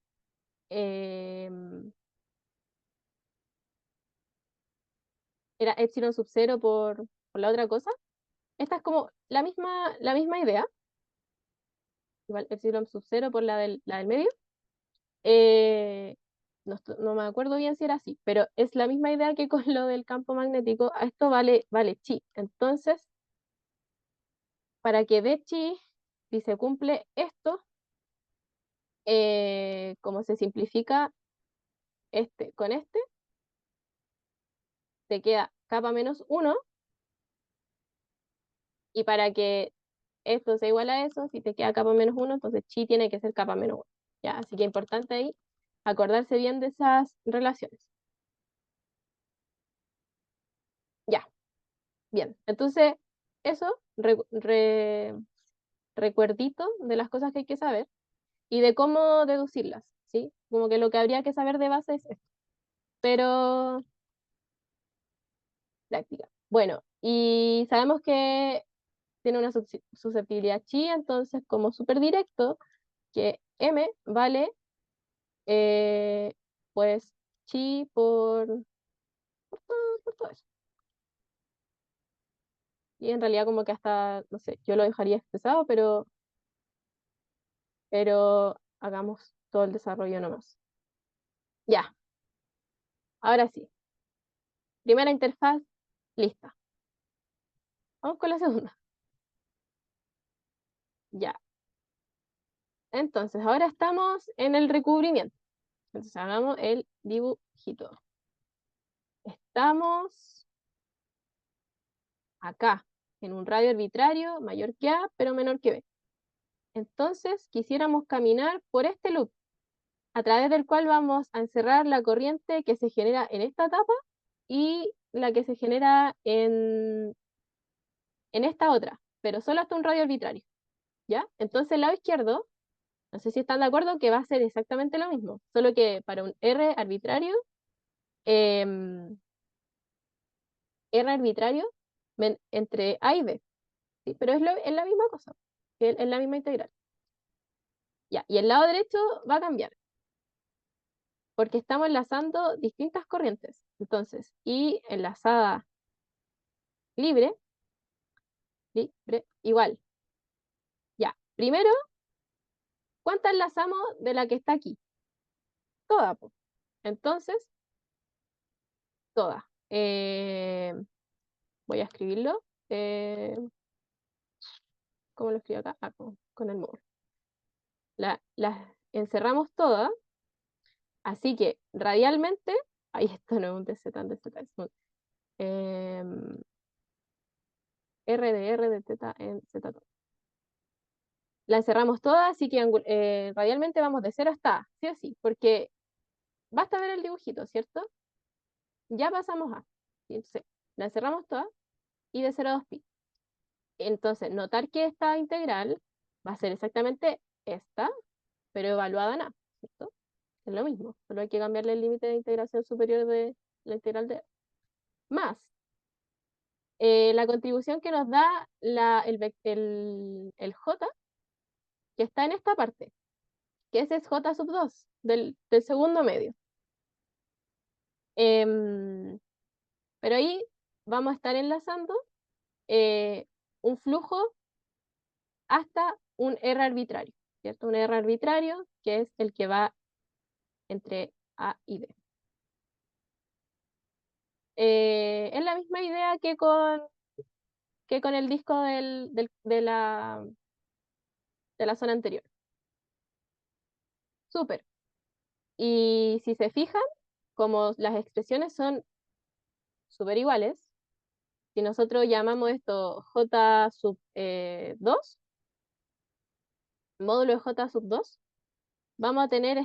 era epsilon sub 0 por la otra cosa. Esta es como la misma idea, igual epsilon sub 0 por la del medio. No me acuerdo bien si era así, pero es la misma idea que con lo del campo magnético. A esto vale chi. Entonces, para que dé chi, si se cumple esto, como se simplifica este con este, te queda kappa menos 1, y para que esto sea igual a eso, si te queda kappa menos 1, entonces chi tiene que ser kappa menos 1. ¿Ya? Así que importante ahí acordarse bien de esas relaciones. Ya, bien. Entonces, eso, recuerdito de las cosas que hay que saber y de cómo deducirlas, ¿sí? Como que lo que habría que saber de base es esto, pero práctica. Bueno, y sabemos que tiene una susceptibilidad chi, entonces como súper directo, que m vale, eh, pues, chi por todo eso. Y en realidad como que hasta, no sé, yo lo dejaría expresado, pero hagamos todo el desarrollo nomás. Ya, ahora sí. Primera interfaz, lista. Vamos con la segunda. Ya. Entonces, ahora estamos en el recubrimiento. Entonces, hagamos el dibujito. Estamos acá, en un radio arbitrario mayor que A, pero menor que B. Entonces, quisiéramos caminar por este loop, a través del cual vamos a encerrar la corriente que se genera en esta etapa y la que se genera en esta otra, pero solo hasta un radio arbitrario. ¿Ya? Entonces, el lado izquierdo, no sé si están de acuerdo que va a ser exactamente lo mismo, solo que para un arbitrario, em, R arbitrario entre A y B, ¿sí? Pero es la misma cosa, es la misma integral. Ya, y el lado derecho va a cambiar, porque estamos enlazando distintas corrientes. Entonces, y enlazada libre, libre, igual. Ya, primero, ¿cuántas enlazamos de la que está aquí? Toda, po. Entonces, toda. Voy a escribirlo. ¿Cómo lo escribo acá? Ah, con el móvil. Las encerramos todas, así que radialmente, ahí esto no es un DC tan DC, es un R de R de teta en Z todo. la encerramos toda, así que radialmente vamos de 0 hasta A, sí o sí, porque basta ver el dibujito, ¿cierto? Ya pasamos A. Entonces, la encerramos toda y de 0 a 2pi. Entonces, notar que esta integral va a ser exactamente esta, pero evaluada en A, ¿cierto? Es lo mismo, solo hay que cambiarle el límite de integración superior de la integral de A. Más la contribución que nos da el j, que está en esta parte, que ese es j sub 2 del segundo medio. Em, pero ahí vamos a estar enlazando eh, un flujo hasta un R arbitrario, ¿cierto? Un R arbitrario que es el que va entre A y B. Es la misma idea que con el disco de la zona anterior. Súper. Y si se fijan, como las expresiones son súper iguales, si nosotros llamamos esto J sub 2, módulo de J sub 2, vamos a tener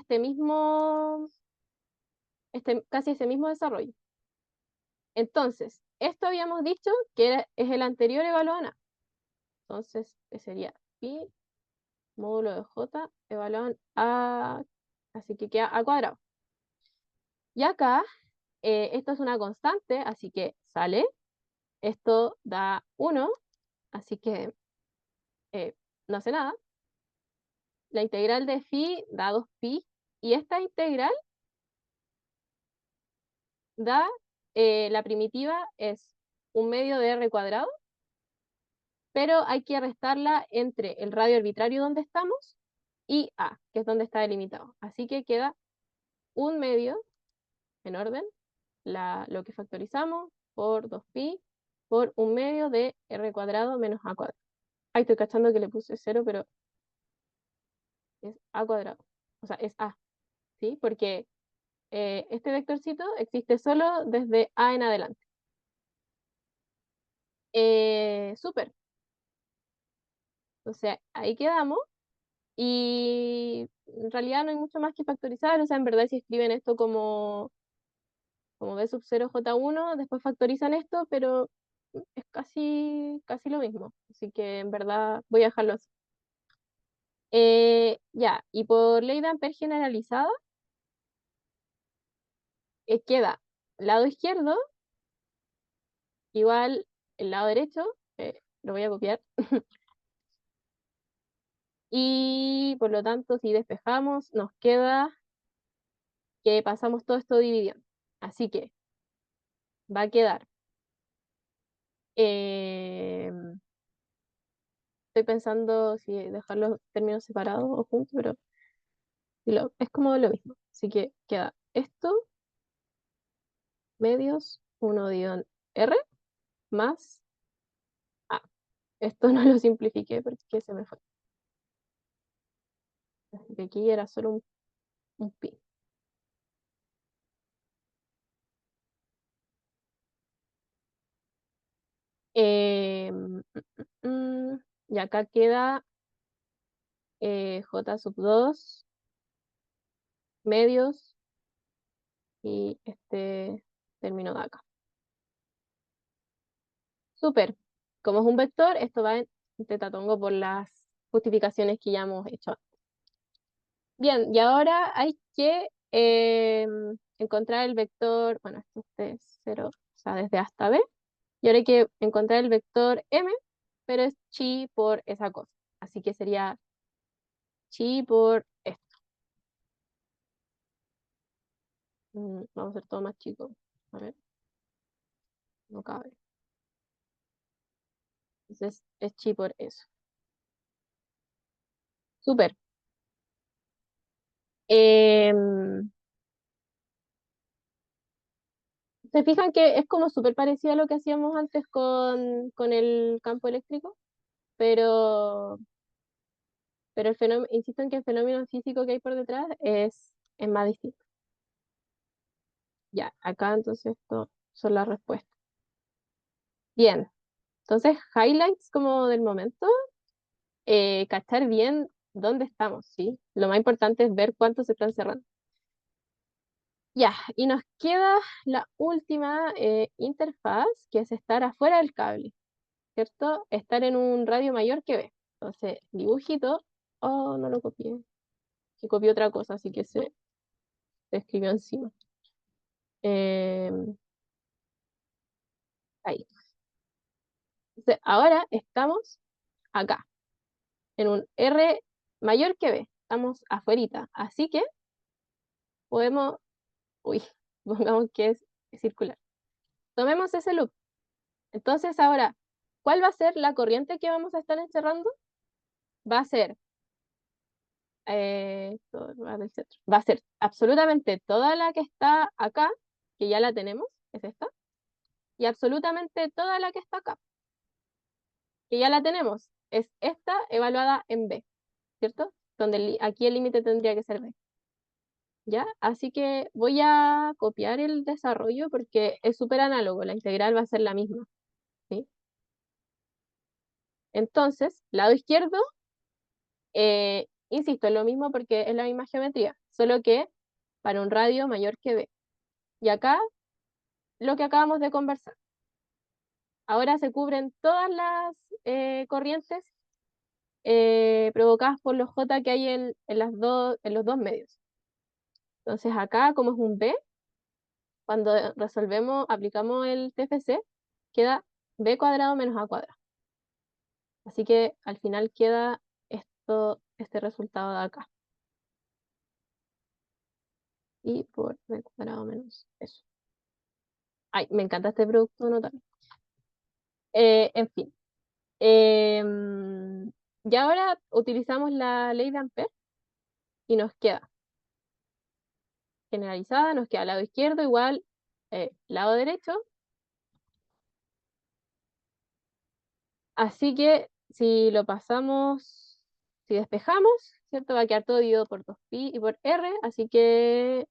casi ese mismo desarrollo. Entonces, esto habíamos dicho que es el anterior evaluado en A. Entonces, sería pi módulo de J evaluado en A, así que queda A cuadrado. Y acá, esto es una constante, así que sale. Esto da 1, así que no hace nada. La integral de phi da 2pi. Y esta integral da, la primitiva es un medio de r cuadrado, pero hay que restarla entre el radio arbitrario donde estamos y A, que es donde está delimitado. Así que queda un medio en orden, lo que factorizamos por 2pi por un medio de r cuadrado menos a cuadrado. Ahí estoy cachando que le puse 0, pero es a cuadrado. O sea, es a, ¿sí? Porque este vectorcito existe solo desde a en adelante. Súper. O sea, ahí quedamos. Y en realidad no hay mucho más que factorizar. O sea, en verdad si escriben esto como b sub 0 j1, después factorizan esto, pero es casi lo mismo. Así que en verdad voy a dejarlo así. Ya, y por ley de Ampère generalizada, queda lado izquierdo igual el lado derecho, lo voy a copiar, y por lo tanto si despejamos nos queda que pasamos todo esto dividiendo. Así que va a quedar, eh, estoy pensando si dejar los términos separados o juntos, pero es como lo mismo. Así que queda esto, medios, 1 guión R, más A. Esto no lo simplifiqué porque se me fue. Así que aquí era solo un pi. Y acá queda J sub 2 medios y este término de acá. Súper. Como es un vector, esto va en tetatongo por las justificaciones que ya hemos hecho. Bien, y ahora hay que encontrar el vector, bueno, esto es de 0, o sea, desde A hasta B, y ahora hay que encontrar el vector m, pero es chi por esa cosa. Así que sería chi por esto. Vamos a hacer todo más chico. A ver, no cabe. Entonces es chi por eso. Súper. Em, ¿Se fijan que es como súper parecido a lo que hacíamos antes con el campo eléctrico? Pero, pero el fenómeno, insisto en que el fenómeno físico que hay por detrás es más distinto. Ya, acá entonces esto son las respuestas. Bien, entonces highlights como del momento. cachar bien dónde estamos, ¿sí? Lo más importante es ver cuánto se están cerrando. Ya, y nos queda la última interfaz, que es estar afuera del cable, ¿cierto? Estar en un radio mayor que B. Entonces, dibujito. Oh, no lo copié. Que copié otra cosa, así que se escribió encima. Em, Ahí. Entonces, ahora estamos acá, en un R mayor que B. Estamos afuerita. Así que podemos, uy, pongamos que es circular. Tomemos ese loop. Entonces, ahora, ¿cuál va a ser la corriente que vamos a estar encerrando? Va a ser, va a ser absolutamente toda la que está acá, que ya la tenemos, es esta, y absolutamente toda la que está acá, que ya la tenemos, es esta evaluada en B, ¿cierto? Donde aquí el límite tendría que ser B. ¿Ya? Así que voy a copiar el desarrollo porque es súper análogo, la integral va a ser la misma, ¿sí? Entonces, lado izquierdo, insisto, es lo mismo porque es la misma geometría, solo que para un radio mayor que B. Y acá, lo que acabamos de conversar. Ahora se cubren todas las corrientes provocadas por los J que hay en los dos medios. Entonces acá, como es un B, cuando resolvemos, aplicamos el TFC, queda B cuadrado menos A cuadrado. Así que al final queda este resultado de acá. Y por B cuadrado menos eso. Ay, me encanta este producto notable. En fin. Y ahora utilizamos la ley de Ampère y nos queda generalizada, nos queda lado izquierdo igual lado derecho. Así que si lo pasamos, si despejamos, ¿cierto? Va a quedar todo dividido por 2pi y por r, así que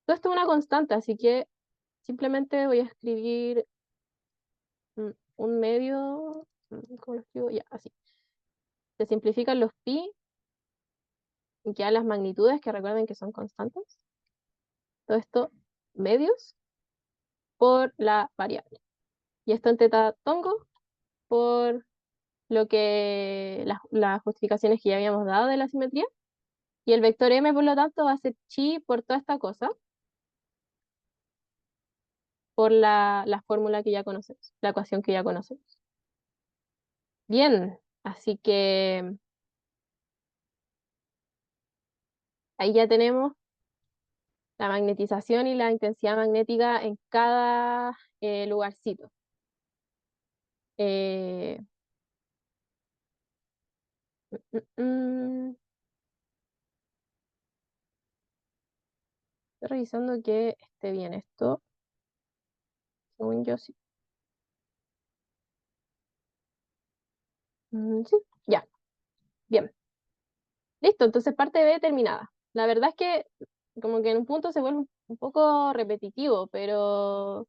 todo esto es una constante, así que simplemente voy a escribir un medio, ¿cómo lo escribo? Ya, así. Se simplifican los pi y quedan las magnitudes, que recuerden que son constantes. Todo esto, medios por la variable. Y esto en teta tongo por lo que las justificaciones que ya habíamos dado de la simetría. Y el vector m, por lo tanto, va a ser chi por toda esta cosa, por la fórmula que ya conocemos, la ecuación que ya conocemos. Bien, así que ahí ya tenemos la magnetización y la intensidad magnética en cada lugarcito. Eh, mm, mm, Estoy revisando que esté bien esto. Según yo, sí. Sí, ya, bien. Listo, entonces parte B terminada. La verdad es que como que en un punto se vuelve un poco repetitivo, pero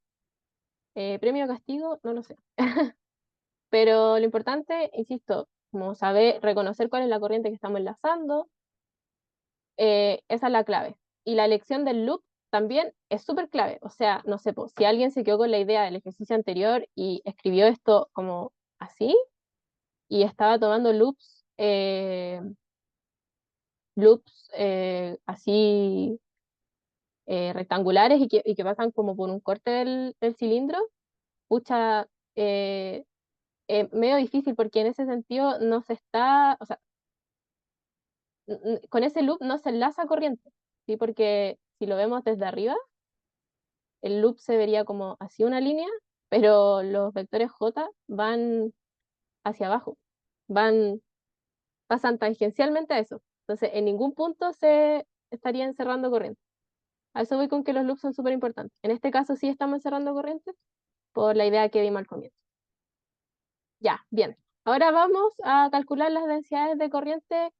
premio o castigo, no lo sé. Pero lo importante, insisto, como saber reconocer cuál es la corriente que estamos enlazando, esa es la clave. Y la elección del loop también es súper clave. O sea, no sé, si alguien se quedó con la idea del ejercicio anterior y escribió esto como así, y estaba tomando loops así rectangulares y que pasan como por un corte del cilindro, pucha, medio difícil porque en ese sentido no se está, o sea, con ese loop no se enlaza corriente, ¿sí? Porque si lo vemos desde arriba, el loop se vería como así una línea, pero los vectores J van hacia abajo, van, pasan tangencialmente a eso. Entonces, en ningún punto se estaría encerrando corriente. A eso voy con que los loops son súper importantes. En este caso sí estamos encerrando corriente por la idea que vimos al comienzo. Ya, bien. Ahora vamos a calcular las densidades de corriente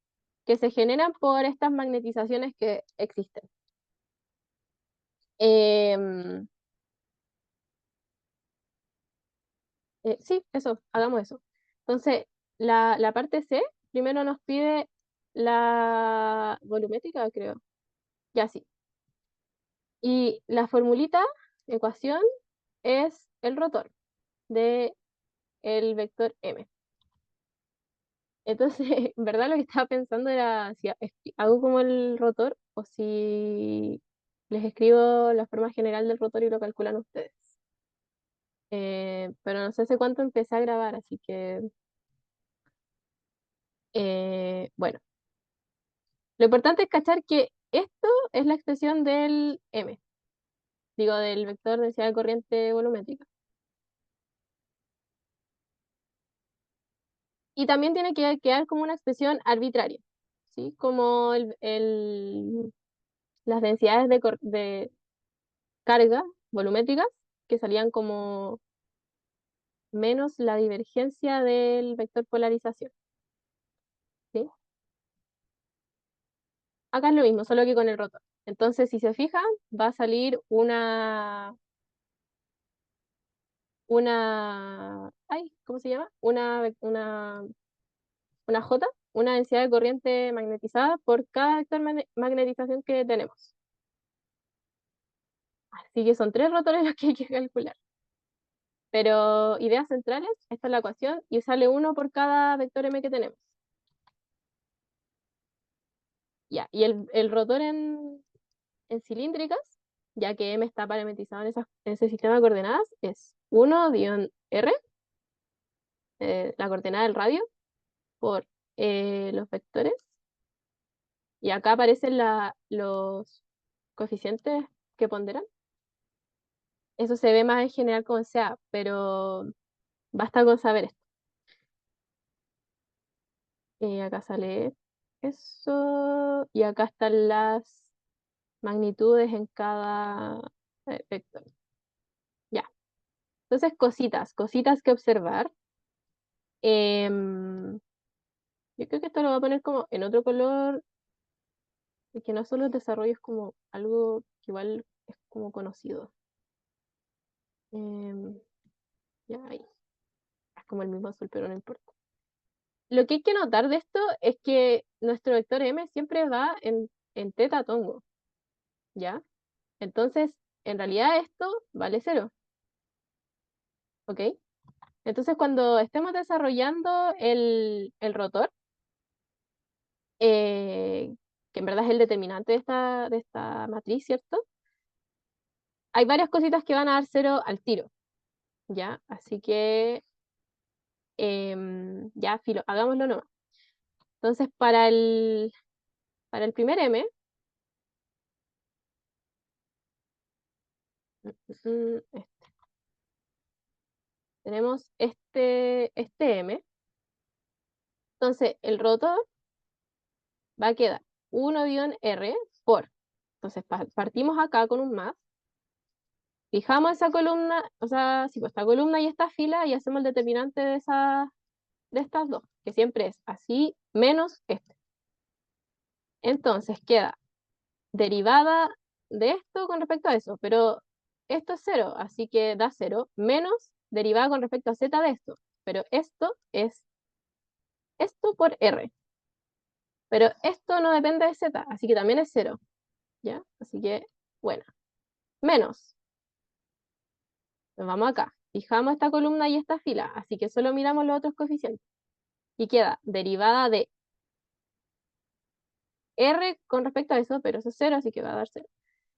que se generan por estas magnetizaciones que existen. Em, Sí, eso, hagamos eso. Entonces, la parte C primero nos pide la volumétrica, creo. Ya sí. Y la formulita, ecuación, es el rotor de el vector m. Entonces, en verdad lo que estaba pensando era si hago como el rotor o si les escribo la forma general del rotor y lo calculan ustedes. Pero no sé hace cuánto empecé a grabar, así que, bueno. Lo importante es cachar que esto es la expresión del m, digo, del vector densidad de corriente volumétrica. Y también tiene que quedar como una expresión arbitraria, ¿sí? Como las densidades de carga volumétricas que salían como menos la divergencia del vector polarización, ¿sí? Acá es lo mismo, solo que con el rotor. Entonces, si se fijan, va a salir ay, ¿cómo se llama? Una J, una densidad de corriente magnetizada por cada vector magnetización que tenemos. Así que son tres rotores los que hay que calcular. Pero ideas centrales, esta es la ecuación, y sale uno por cada vector m que tenemos. Ya, y el rotor en cilíndricas, ya que m está parametrizado en ese sistema de coordenadas, es 1-r, la coordenada del radio, por los vectores. Y acá aparecen los coeficientes que ponderan. Eso se ve más en general como sea, pero basta con saber esto. Acá sale eso, y acá están las magnitudes en cada vector. Ya. Entonces, cositas que observar. Em, yo creo que esto lo voy a poner como en otro color, y que no solo el desarrollo es como algo que igual es como conocido. Em, ya ahí. Es como el mismo azul, pero no importa. Lo que hay que notar de esto es que nuestro vector m siempre va en teta tongo, ¿ya? Entonces, en realidad esto vale cero, ¿ok? Entonces, cuando estemos desarrollando el rotor, eh, que en verdad es el determinante de esta matriz, ¿cierto? Hay varias cositas que van a dar cero al tiro, ¿ya? Así que, ya, filo, hagámoslo nomás. Entonces, para el primer m, mm, tenemos este m. Entonces, el rotor va a quedar 1-r por. Entonces, partimos acá con un más. Fijamos esa columna, o sea, sí, pues esta columna y esta fila y hacemos el determinante de estas dos, que siempre es así menos este. Entonces, queda derivada de esto con respecto a eso, pero esto es cero, así que da cero, menos derivada con respecto a z de esto, pero esto es esto por r. Pero esto no depende de z, así que también es cero, ¿ya? Así que, bueno, menos. Nos vamos acá. Fijamos esta columna y esta fila, así que solo miramos los otros coeficientes. Y queda derivada de r con respecto a eso, pero eso es cero, así que va a dar cero.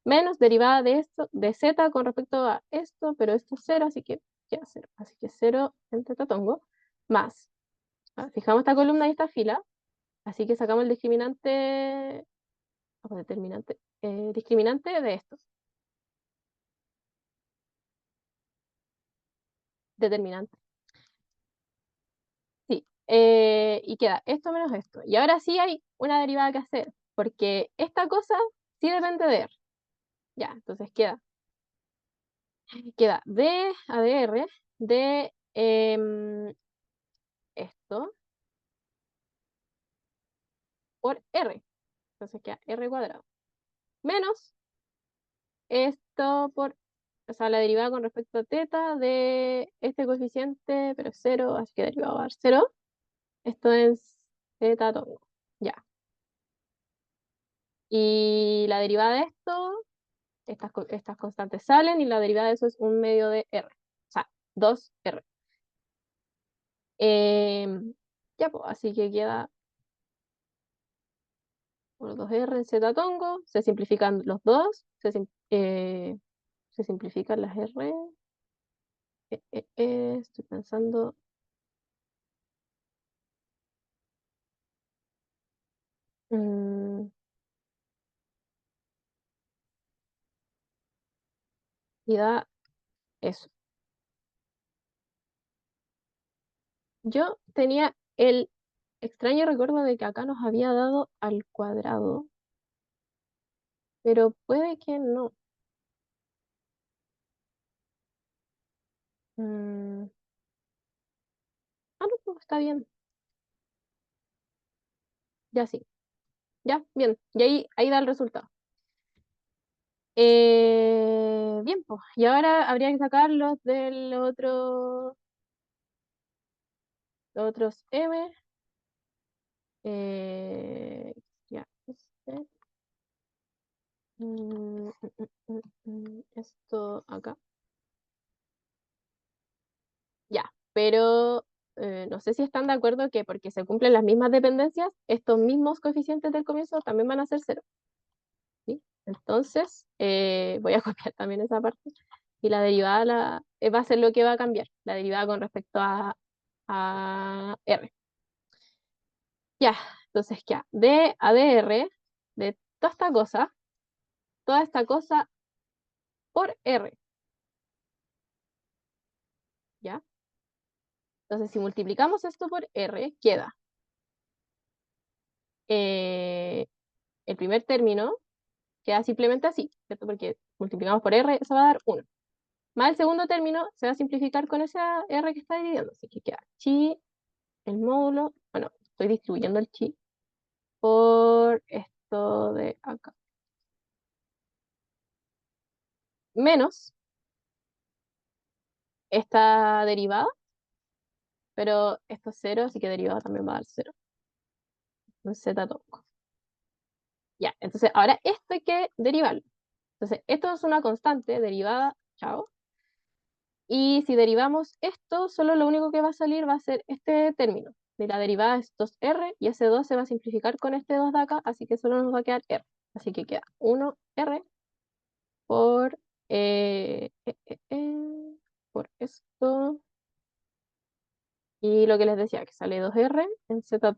Menos derivada de esto, de z con respecto a esto, pero esto es cero, así que queda cero. Así que cero en tetatongo, más. Fijamos esta columna y esta fila, así que sacamos el discriminante, o determinante, discriminante de esto. Determinante. Sí, y queda esto menos esto. Y ahora sí hay una derivada que hacer, porque esta cosa sí depende de R. Ya, entonces queda d a dr de esto por R. Entonces queda R cuadrado. Menos esto por o sea, la derivada con respecto a teta de este coeficiente, pero es 0, así que derivada va a dar 0. Esto es teta tongo. Ya. Y la derivada de esto, estas constantes salen y la derivada de eso es un medio de R. O sea, 2R. Ya, pues, así que queda por 2R en Z tongo. Se simplifican los dos. Se simplifican las R. Estoy pensando. mm, y da eso. Yo tenía el extraño recuerdo de que acá nos había dado al cuadrado, pero puede que no. Mm, no, pues está bien. Ya sí. Ya, bien. Y ahí da el resultado. Bien, pues. Y ahora habría que sacarlos del los otros M. Eh, ya, mm, esto acá. Ya, pero no sé si están de acuerdo que porque se cumplen las mismas dependencias, estos mismos coeficientes del comienzo también van a ser cero. ¿Sí? Entonces, voy a copiar también esa parte. Y la derivada va a ser lo que va a cambiar, la derivada con respecto a R. Ya, entonces ya, de a dr, de toda esta cosa por R. ¿Ya? Entonces, si multiplicamos esto por R, queda eh, el primer término queda simplemente así, ¿cierto? Porque multiplicamos por R, eso va a dar 1. Más el segundo término se va a simplificar con esa R que está dividiendo, así que queda chi, el módulo, bueno, estoy distribuyendo el chi por esto de acá. Menos esta derivada, pero esto es 0, así que derivada también va a dar 0. Un z tonco. Ya, entonces ahora esto hay que derivarlo. Entonces, esto es una constante derivada, chao. Y si derivamos esto, solo lo único que va a salir va a ser este término. De la derivada es 2R y ese 2 se va a simplificar con este 2 de acá, así que solo nos va a quedar R. Así que queda 1R por, por esto. Y lo que les decía, que sale 2R en Z,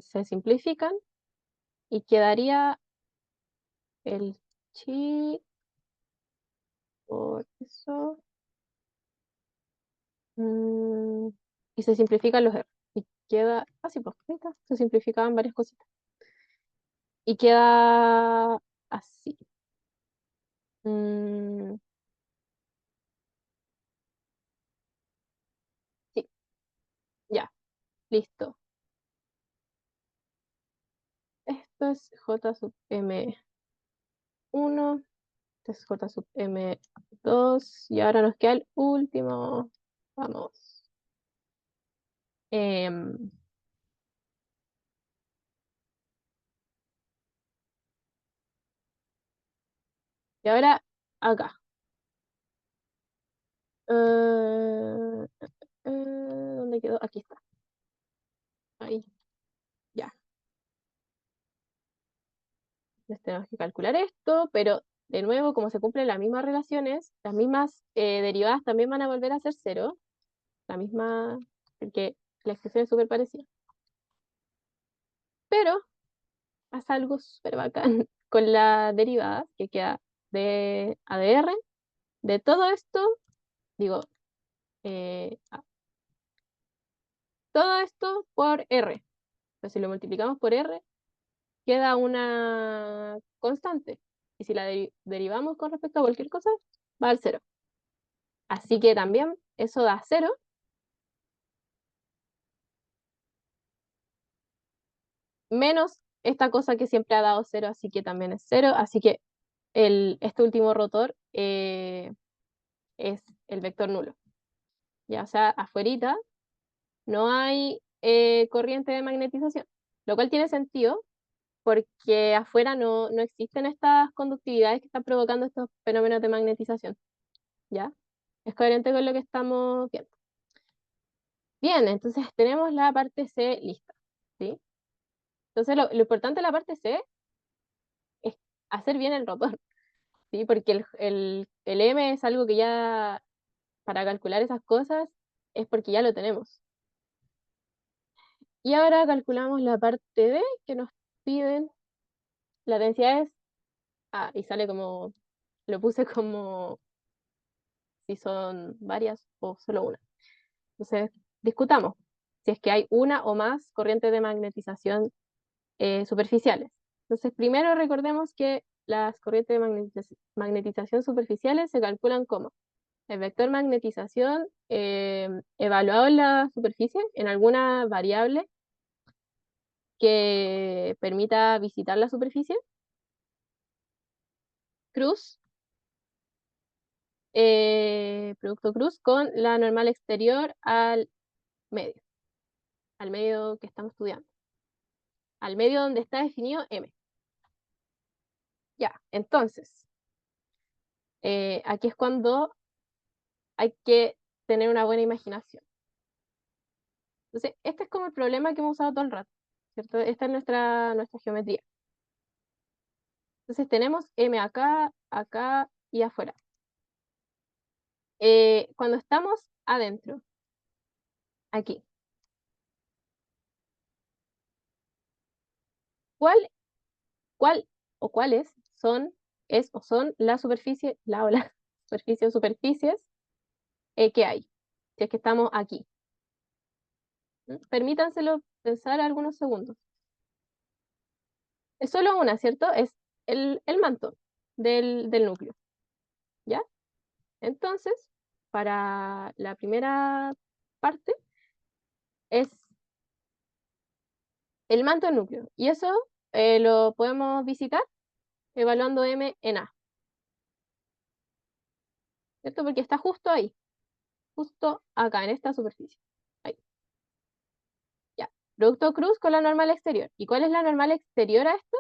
se simplifican y quedaría el chi por eso. Mm, y se simplifican los R. Y queda así, pues, ¿viste? Se simplificaban varias cositas. Y queda así. Mm, sí, ya, listo. Esto es J sub M1, esto es J sub M2, y ahora nos queda el último. Vamos. Em, y ahora acá. Eh, ¿Dónde quedó? Aquí está. Ahí, ya. Entonces tenemos que calcular esto, pero de nuevo, como se cumplen las mismas relaciones, las mismas derivadas también van a volver a ser cero. La misma, porque la expresión es súper parecida. Pero pasa algo súper bacán con la derivada, que queda de ADR. De todo esto, digo, todo esto por R. Entonces, si lo multiplicamos por R, queda una constante. Y si la derivamos con respecto a cualquier cosa, va al cero. Así que también eso da cero, menos esta cosa que siempre ha dado cero, así que también es cero. Así que este último rotor es el vector nulo. Ya, o sea, afuerita no hay corriente de magnetización, lo cual tiene sentido porque afuera no existen estas conductividades que están provocando estos fenómenos de magnetización. ¿Ya? Es coherente con lo que estamos viendo. Bien, entonces tenemos la parte C lista. ¿Sí? Entonces lo importante de la parte C es hacer bien el rotor, ¿sí? Porque el M es algo que ya, para calcular esas cosas, es porque ya lo tenemos. Y ahora calculamos la parte D que nos piden. La densidad es, y sale como, lo puse como si son varias o solo una. Entonces, discutamos si es que hay una o más corrientes de magnetización superficiales. Entonces, primero recordemos que las corrientes de magnetización superficiales se calculan como el vector magnetización evaluado en la superficie, en alguna variable que permita visitar la superficie, cruz, producto cruz con la normal exterior medio, al medio que estamos estudiando, al medio donde está definido M. Ya, entonces, aquí es cuando hay que tener una buena imaginación. Entonces, este es como el problema que hemos usado todo el rato, ¿cierto? Esta es nuestra geometría. Entonces, tenemos M acá, acá y afuera. Cuando estamos adentro, aquí, ¿cuál, cuál o cuáles son la superficie, la o las superficie o superficies que hay? Si es que estamos aquí. Permítanselo pensar algunos segundos. Es solo una, ¿cierto? Es el manto del núcleo, ¿ya? Entonces, para la primera parte es el manto del núcleo. Y eso lo podemos visitar evaluando M en A, ¿cierto? Porque está justo ahí, justo acá, en esta superficie. Ahí, ya. Producto cruz con la normal exterior. ¿Y cuál es la normal exterior a esto?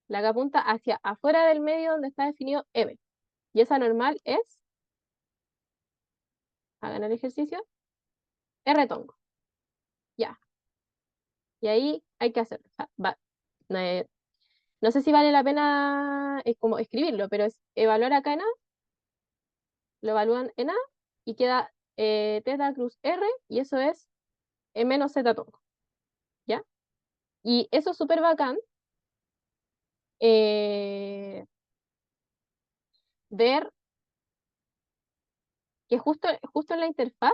La que apunta hacia afuera del medio donde está definido M. Y esa normal es, hagan el ejercicio, R tongo. Ya. Y ahí hay que hacerlo. O sea, eh, no sé si vale la pena como escribirlo, pero es evaluar acá en A, lo evalúan en A y queda teta cruz R y eso es menos z tongo. ¿Ya? Y eso es súper bacán eh, ver que justo en la interfaz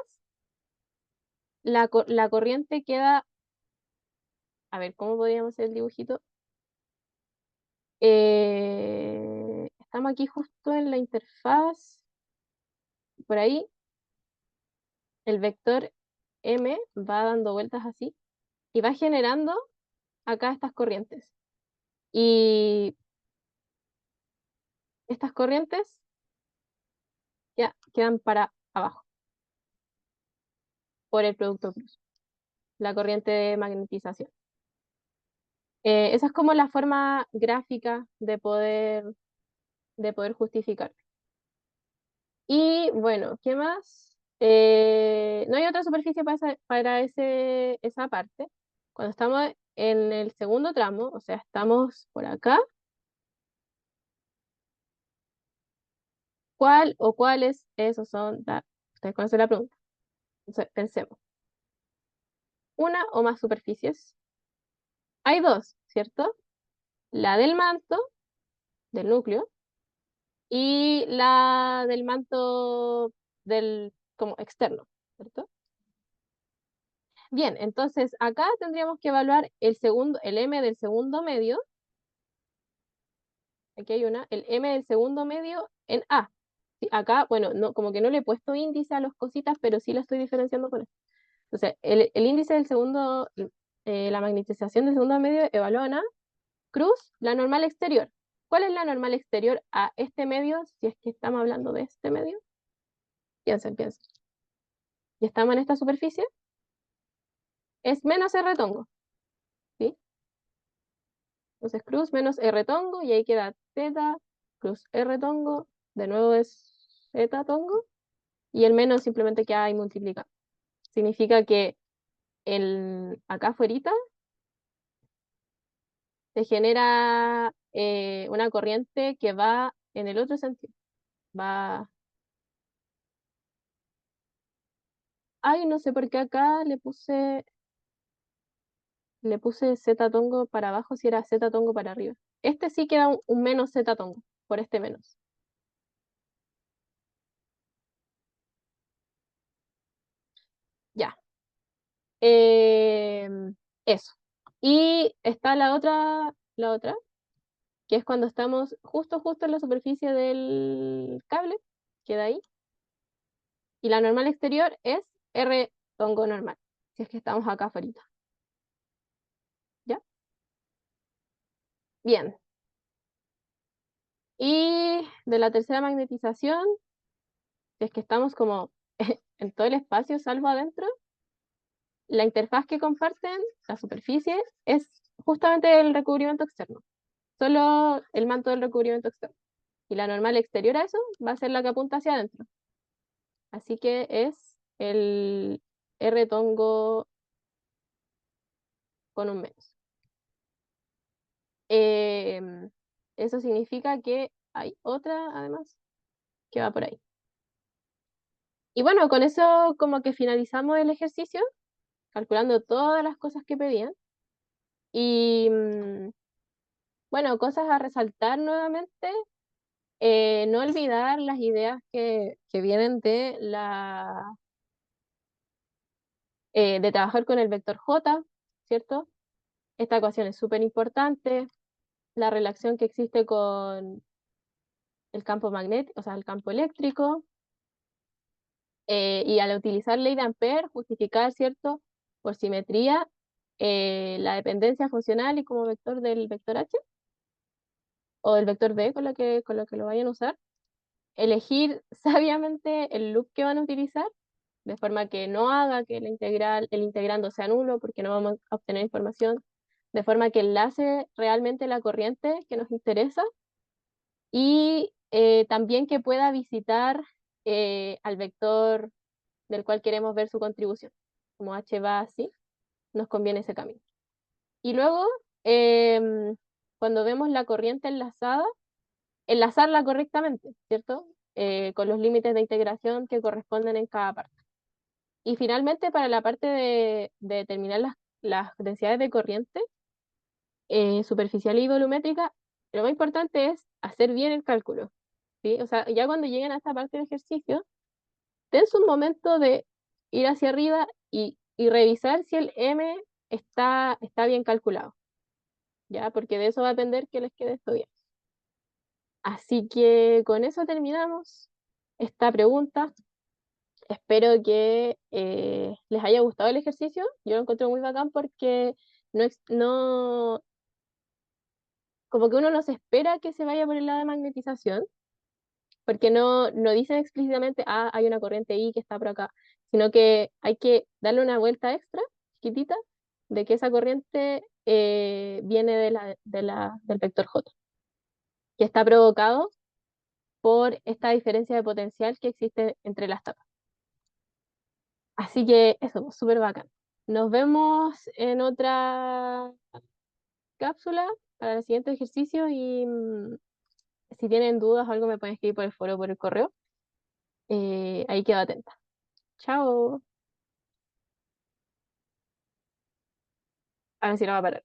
la corriente queda, a ver, ¿cómo podríamos hacer el dibujito? Estamos aquí justo en la interfaz, por ahí el vector M va dando vueltas así y va generando acá estas corrientes. Y estas corrientes ya quedan para abajo por el producto cruz, la corriente de magnetización. Esa es como la forma gráfica de poder justificar. Y bueno, ¿qué más? No hay otra superficie para esa parte. Cuando estamos en el segundo tramo, o sea, estamos por acá, ¿cuál o cuáles esos son? Ustedes conocen la pregunta. Entonces, pensemos. Una o más superficies. Hay dos, ¿cierto? La del manto, del núcleo, y la del manto como externo, ¿cierto? Bien, entonces acá tendríamos que evaluar el M del segundo medio. Aquí hay el M del segundo medio en A. Sí, acá, bueno, no, como que no le he puesto índice a las cositas, pero sí la estoy diferenciando con esto. Entonces, el índice del segundo, la magnetización del segundo medio evaluada en A, cruz, la normal exterior. ¿Cuál es la normal exterior a este medio, si es que estamos hablando de este medio? Piensen, piensen. Y estamos en esta superficie, es menos R tongo, ¿sí? Entonces cruz menos R tongo y ahí queda Z cruz R tongo, de nuevo es Z tongo, y el menos simplemente queda ahí multiplicado. Significa que acá afuera se genera una corriente que va en el otro sentido. Va. Ay, no sé por qué acá le puse Z tongo para abajo si era Z tongo para arriba. Este sí queda un menos Z tongo, por este menos. Ya. Eso. Y está la otra, que es cuando estamos justo en la superficie del cable, queda ahí. Y la normal exterior es R tongo normal, si es que estamos acá afuera. ¿Ya? Bien. Y de la tercera magnetización, si es que estamos como en todo el espacio salvo adentro, la interfaz que comparten, la superficie, es justamente el recubrimiento externo. Solo el manto del recubrimiento externo. Y la normal exterior a eso va a ser la que apunta hacia adentro. Así que es el R tongo con un menos. Em, Eso significa que hay otra, además, que va por ahí. Y bueno, con eso como que finalizamos el ejercicio, calculando todas las cosas que pedían. Y bueno, cosas a resaltar nuevamente. No olvidar las ideas que vienen de trabajar con el vector J, ¿cierto? Esta ecuación es súper importante. La relación que existe con el campo magnético, o sea, el campo eléctrico. Y al utilizar ley de Ampère, justificar, ¿cierto? Por simetría, la dependencia funcional y como vector del vector H o del vector B con lo que lo vayan a usar. Elegir sabiamente el loop que van a utilizar, de forma que no haga que el integrando sea nulo, porque no vamos a obtener información, de forma que enlace realmente la corriente que nos interesa y también que pueda visitar al vector del cual queremos ver su contribución. Como H va así, nos conviene ese camino. Y luego, cuando vemos la corriente enlazada, enlazarla correctamente, ¿cierto? Con los límites de integración que corresponden en cada parte. Y finalmente, para la parte de determinar las densidades de corriente superficial y volumétrica, lo más importante es hacer bien el cálculo, ¿sí? O sea, ya cuando lleguen a esta parte del ejercicio, dense un momento de ir hacia arriba y revisar si el M está bien calculado, ¿ya? Porque de eso va a depender que les quede esto bien. Así que con eso terminamos esta pregunta. Espero que les haya gustado el ejercicio. Yo lo encontré muy bacán porque no, como que uno no se espera que se vaya por el lado de magnetización, porque no dicen explícitamente, hay una corriente I que está por acá, sino que hay que darle una vuelta extra, chiquitita, de que esa corriente viene del vector J, que está provocado por esta diferencia de potencial que existe entre las tapas. Así que eso, súper bacán. Nos vemos en otra cápsula para el siguiente ejercicio y si tienen dudas o algo me pueden escribir por el foro o por el correo. Ahí quedo atenta. Chao. Ahora sí no va a parar.